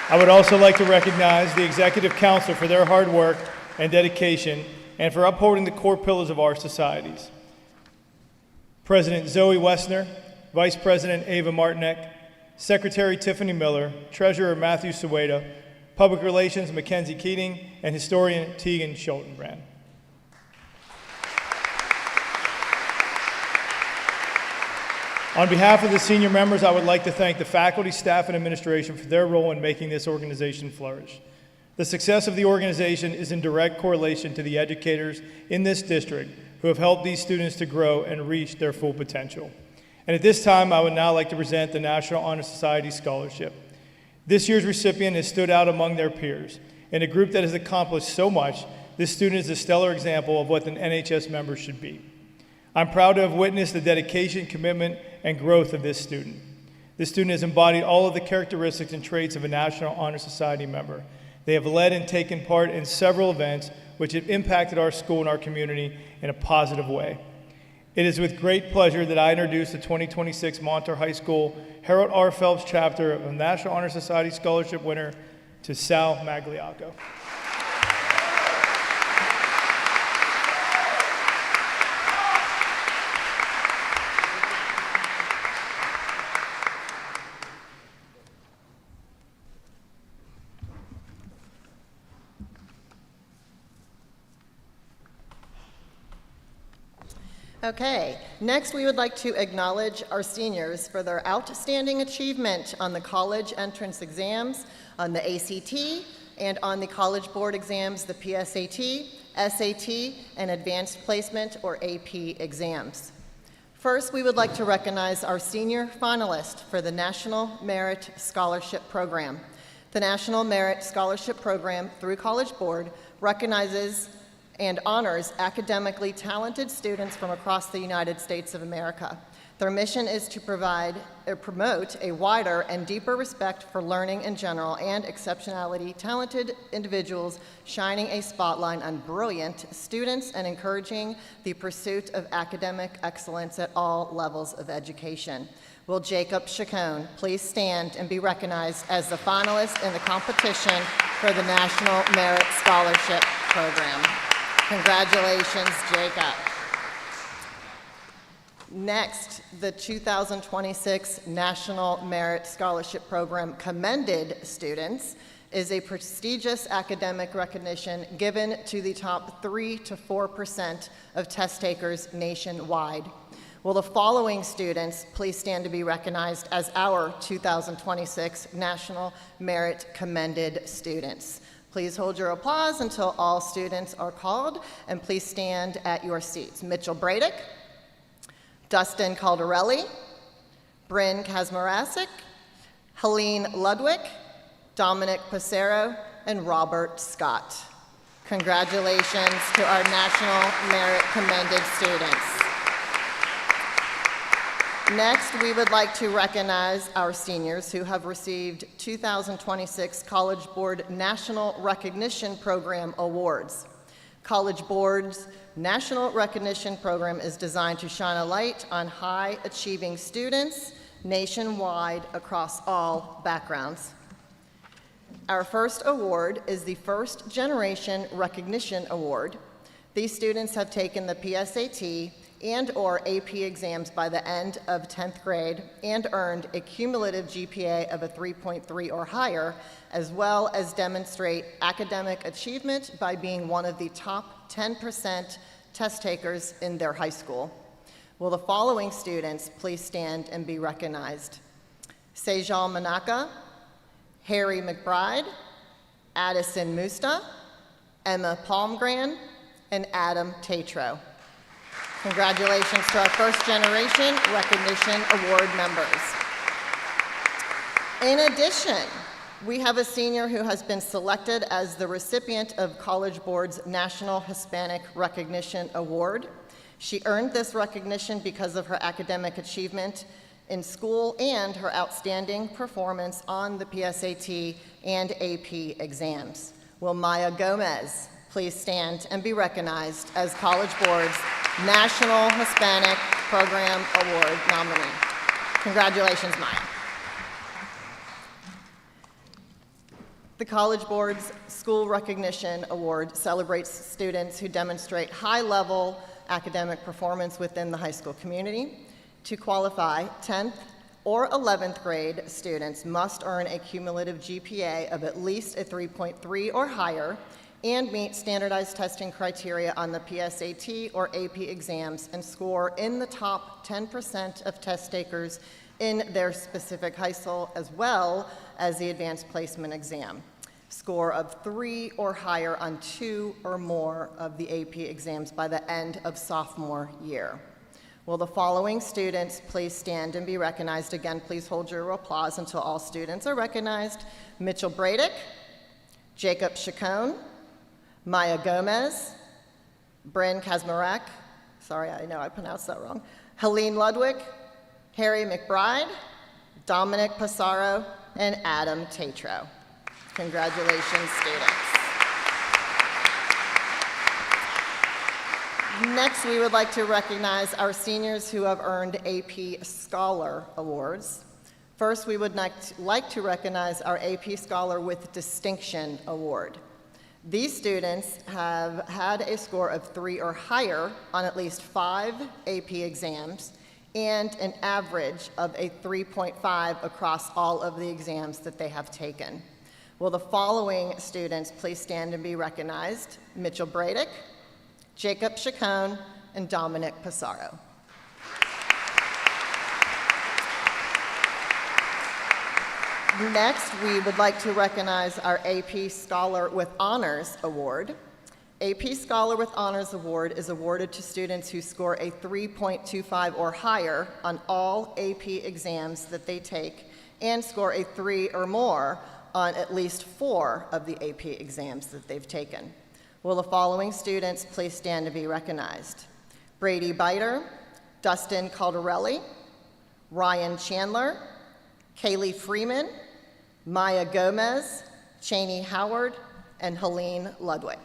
I would also like to recognize the Executive Council for their hard work and dedication and for upholding the core pillars of our societies. President Zoe Wessner, Vice President Ava Martinek, Secretary Tiffany Miller, Treasurer Matthew Sueda, Public Relations Mackenzie Keating, and Historian Tegan Schultenbrand. On behalf of the senior members, I would like to thank the faculty, staff, and administration for their role in making this organization flourish. The success of the organization is in direct correlation to the educators in this district who have helped these students to grow and reach their full potential. And at this time, I would now like to present the National Honor Society Scholarship. This year's recipient has stood out among their peers. In a group that has accomplished so much, this student is a stellar example of what an NHS member should be. I'm proud to have witnessed the dedication, commitment, and growth of this student. This student has embodied all of the characteristics and traits of a National Honor Society member. They have led and taken part in several events which have impacted our school and our community in a positive way. It is with great pleasure that I introduce the 2026 Montour High School Harold R. Phelps chapter of National Honor Society Scholarship winner to Sal Magliacco. Okay, next we would like to acknowledge our seniors for their outstanding achievement on the college entrance exams, on the ACT, and on the College Board exams, the PSAT, SAT, and Advanced Placement or AP exams. First, we would like to recognize our senior finalist for the National Merit Scholarship Program. The National Merit Scholarship Program through College Board recognizes and honors academically talented students from across the United States of America. Their mission is to promote a wider and deeper respect for learning in general and exceptionality, talented individuals shining a spotlight on brilliant students and encouraging the pursuit of academic excellence at all levels of education. Will Jacob Chacon please stand and be recognized as the finalist in the competition for the National Merit Scholarship Program? Congratulations, Jacob. Next, the 2026 National Merit Scholarship Program commended students is a prestigious academic recognition given to the top 3 to 4% of test takers nationwide. Will the following students please stand to be recognized as our 2026 National Merit Commended students? Please hold your applause until all students are called, and please stand at your seats. Mitchell Bradick, Dustin Caldarelli, Bryn Kazmarasik, Helene Ludwig, Dominic Passero, and Robert Scott. Congratulations to our National Merit Commended students. Next, we would like to recognize our seniors who have received 2026 College Board National Recognition Program awards. College Board's National Recognition Program is designed to shine a light on high-achieving students nationwide across all backgrounds. Our first award is the First Generation Recognition Award. These students have taken the PSAT and/or AP exams by the end of 10th grade and earned a cumulative GPA of a 3.3 or higher, as well as demonstrate academic achievement by being one of the top 10% test takers in their high school. Will the following students please stand and be recognized? Sejal Manaka, Harry McBride, Addison Musta, Emma Palmgren, and Adam Tatro. Congratulations to our First Generation Recognition Award members. In addition, we have a senior who has been selected as the recipient of College Board's National Hispanic Recognition Award. She earned this recognition because of her academic achievement in school and her outstanding performance on the PSAT and AP exams. Will Maya Gomez please stand and be recognized as College Board's National Hispanic Program Award nominee? Congratulations, Maya. The College Board's School Recognition Award celebrates students who demonstrate high-level academic performance within the high school community. To qualify, 10th or 11th grade students must earn a cumulative GPA of at least a 3.3 or higher and meet standardized testing criteria on the PSAT or AP exams and score in the top 10% of test takers in their specific high school, as well as the advanced placement exam. Score of 3 or higher on 2 or more of the AP exams by the end of sophomore year. Will the following students please stand and be recognized? Again, please hold your applause until all students are recognized. Mitchell Bradick, Jacob Chacon, Maya Gomez, Bryn Kazmarek, sorry, I know I pronounced that wrong, Helene Ludwig, Harry McBride, Dominic Passaro, and Adam Tatro. Congratulations, students. Next, we would like to recognize our seniors who have earned AP Scholar Awards. First, we would like to recognize our AP Scholar with Distinction Award. These students have had a score of 3 or higher on at least 5 AP exams and an average of a 3.5 across all of the exams that they have taken. Will the following students please stand and be recognized? Mitchell Bradick, Jacob Chacon, and Dominic Passaro. Next, we would like to recognize our AP Scholar with Honors Award. AP Scholar with Honors Award is awarded to students who score a 3.25 or higher on all AP exams that they take and score a 3 or more on at least 4 of the AP exams that they've taken. Will the following students please stand to be recognized? Brady Biter, Dustin Caldarelli, Ryan Chandler, Kaylee Freeman, Maya Gomez, Cheney Howard, and Helene Ludwig.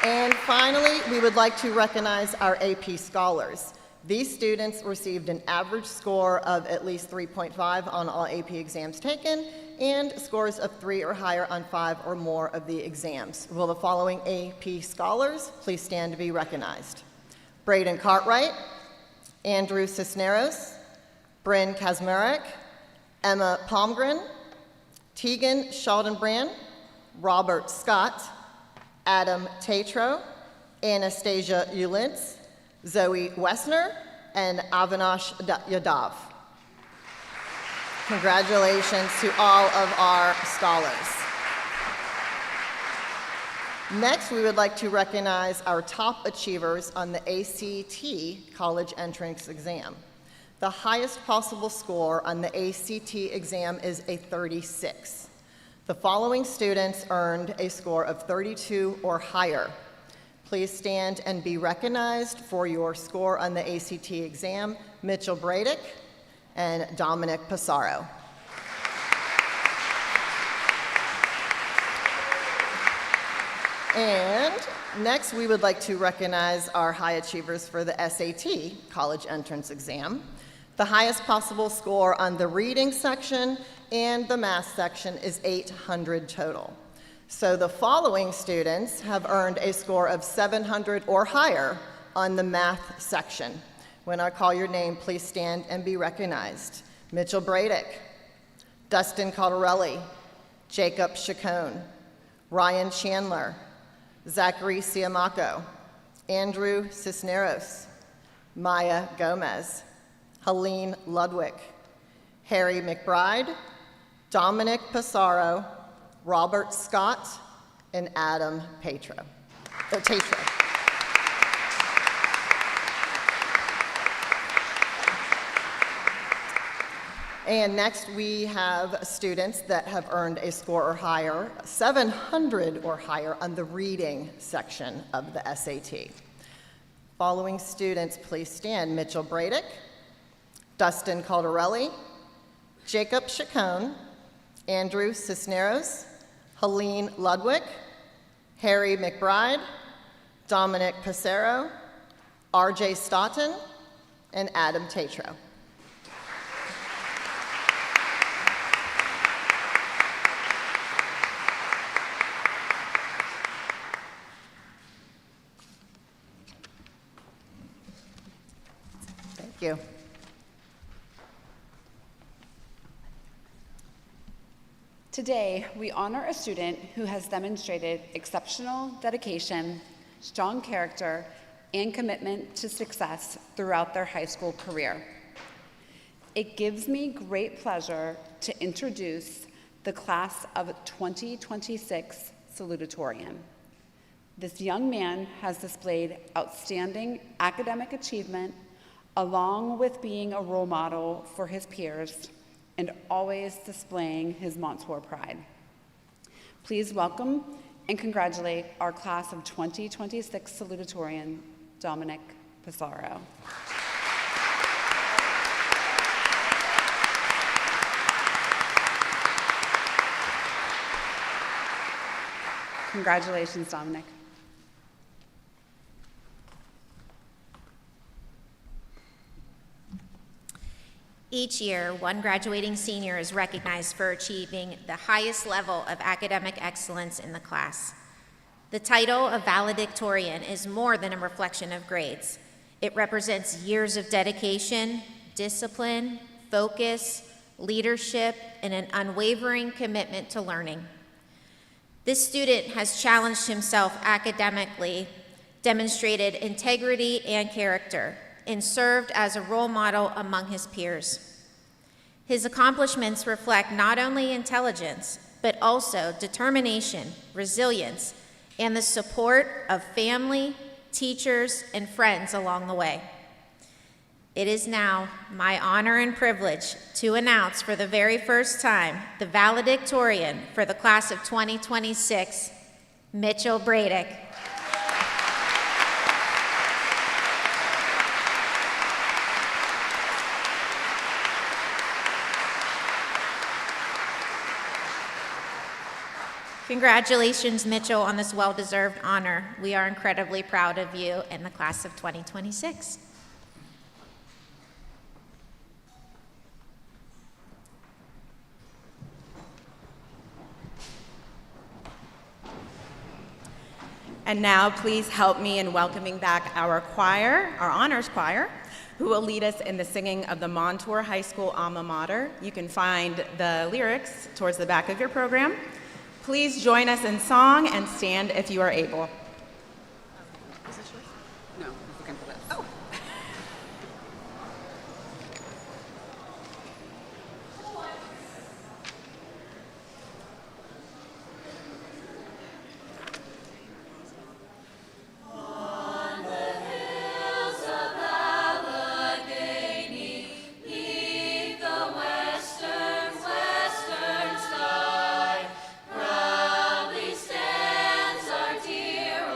And finally, we would like to recognize our AP Scholars. These students received an average score of at least 3.5 on all AP exams taken and scores of 3 or higher on 5 or more of the exams. Will the following AP Scholars please stand to be recognized? Braden Cartwright, Andrew Cisneros, Bryn Kazmarek, Emma Palmgren, Tegan Schaldenbrand, Robert Scott, Adam Tatro, Anastasia Ulintz, Zoe Wessner, and Avinash Yadav. Congratulations to all of our scholars. Next, we would like to recognize our top achievers on the ACT college entrance exam. The highest possible score on the ACT exam is a 36. The following students earned a score of 32 or higher. Please stand and be recognized for your score on the ACT exam, Mitchell Bradick and Dominic Passaro. And next, we would like to recognize our high achievers for the SAT, College Entrance Exam. The highest possible score on the reading section and the math section is 800 total. So the following students have earned a score of 700 or higher on the math section. When I call your name, please stand and be recognized. Mitchell Bradick, Dustin Caldarelli, Jacob Chacon, Ryan Chandler, Zachary Siamaco, Andrew Cisneros, Maya Gomez, Helene Ludwig, Harry McBride, Dominic Passaro, Robert Scott, and Adam Tatro. And next we have students that have earned a score or higher, 700 or higher on the reading section of the SAT. Following students, please stand. Mitchell Bradick, Dustin Caldarelli, Jacob Chacon, Andrew Cisneros, Helene Ludwig, Harry McBride, Dominic Passaro, RJ Stoughton, and Adam Tatro. Thank you. Today, we honor a student who has demonstrated exceptional dedication, strong character, and commitment to success throughout their high school career. It gives me great pleasure to introduce the class of 2026 salutatorian. This young man has displayed outstanding academic achievement, along with being a role model for his peers and always displaying his Montour pride. Please welcome and congratulate our class of 2026 salutatorian, Dominic Passaro. Congratulations, Dominic. Each year, one graduating senior is recognized for achieving the highest level of academic excellence in the class. The title of valedictorian is more than a reflection of grades. It represents years of dedication, discipline, focus, leadership, and an unwavering commitment to learning. This student has challenged himself academically, demonstrated integrity and character, and served as a role model among his peers. His accomplishments reflect not only intelligence, but also determination, resilience, and the support of family, teachers, and friends along the way. It is now my honor and privilege to announce for the very first time the valedictorian for the class of 2026, Mitchell Bradick. Congratulations, Mitchell, on this well-deserved honor. We are incredibly proud of you and the class of 2026. And now please help me in welcoming back our choir, our honors choir, who will lead us in the singing of the Montour High School alma mater. You can find the lyrics towards the back of your program. Please join us in song and stand if you are able. Is this yours? No, I'm looking for this. Oh. Western sky, proudly stands our dear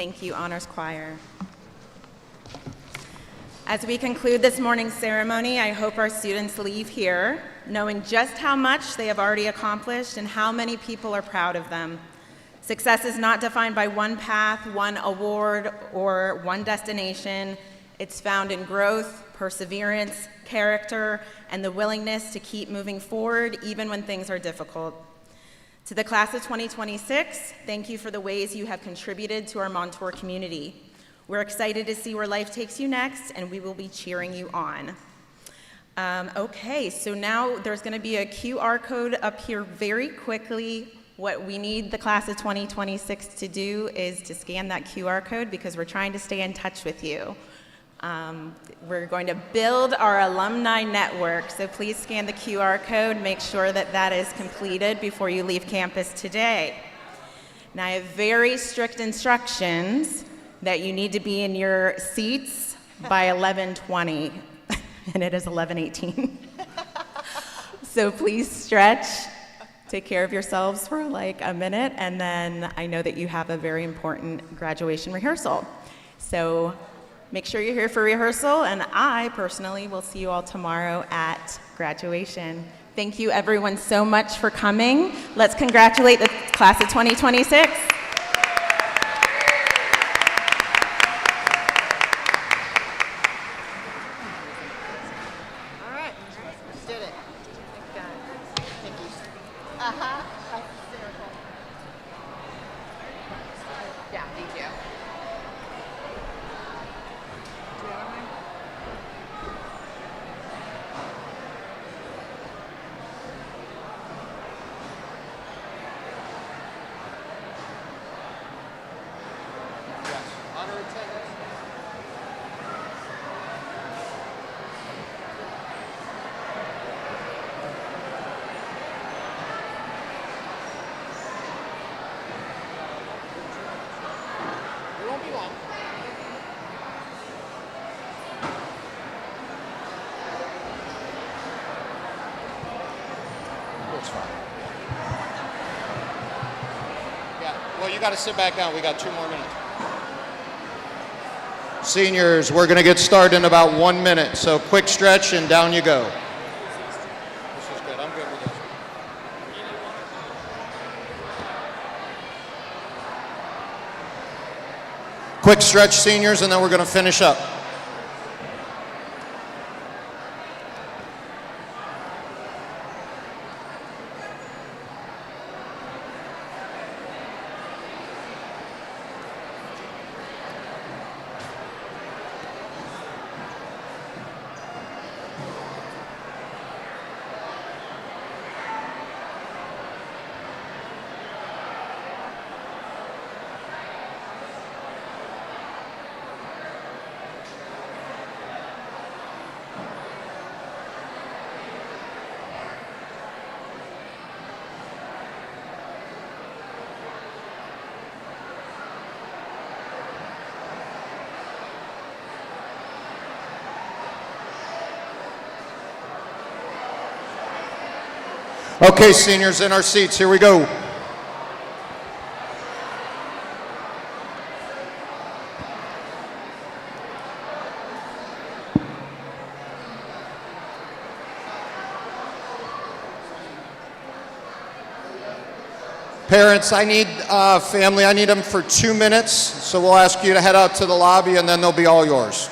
Thank you, Honors Choir. As we conclude this morning's ceremony, I hope our students leave here knowing just how much they have already accomplished and how many people are proud of them. Success is not defined by one path, one award, or one destination. It's found in growth, perseverance, character, and the willingness to keep moving forward even when things are difficult. To the class of 2026, thank you for the ways you have contributed to our Montour community. We're excited to see where life takes you next, and we will be cheering you on. Okay, so now there's going to be a QR code up here very quickly. What we need the class of 2026 to do is to scan that QR code because we're trying to stay in touch with you. We're going to build our alumni network, so please scan the QR code, make sure that that is completed before you leave campus today. Now, I have very strict instructions that you need to be in your seats by 11:20, and it is 11:18. So please stretch, take care of yourselves for like a minute, and then I know that you have a very important graduation rehearsal. So make sure you're here for rehearsal, and I personally will see you all tomorrow at graduation. Thank you everyone so much for coming. Let's congratulate the class of 2026. Well, you got to sit back down. We got 2 more minutes. Seniors, we're going to get started in about 1 minute, so quick stretch and down you go. This is good. I'm good with this. Quick stretch, seniors, and then we're going to finish up. Okay, seniors, in our seats, here we go. Parents, I need family, I need them for 2 minutes, so we'll ask you to head out to the lobby and then they'll be all yours.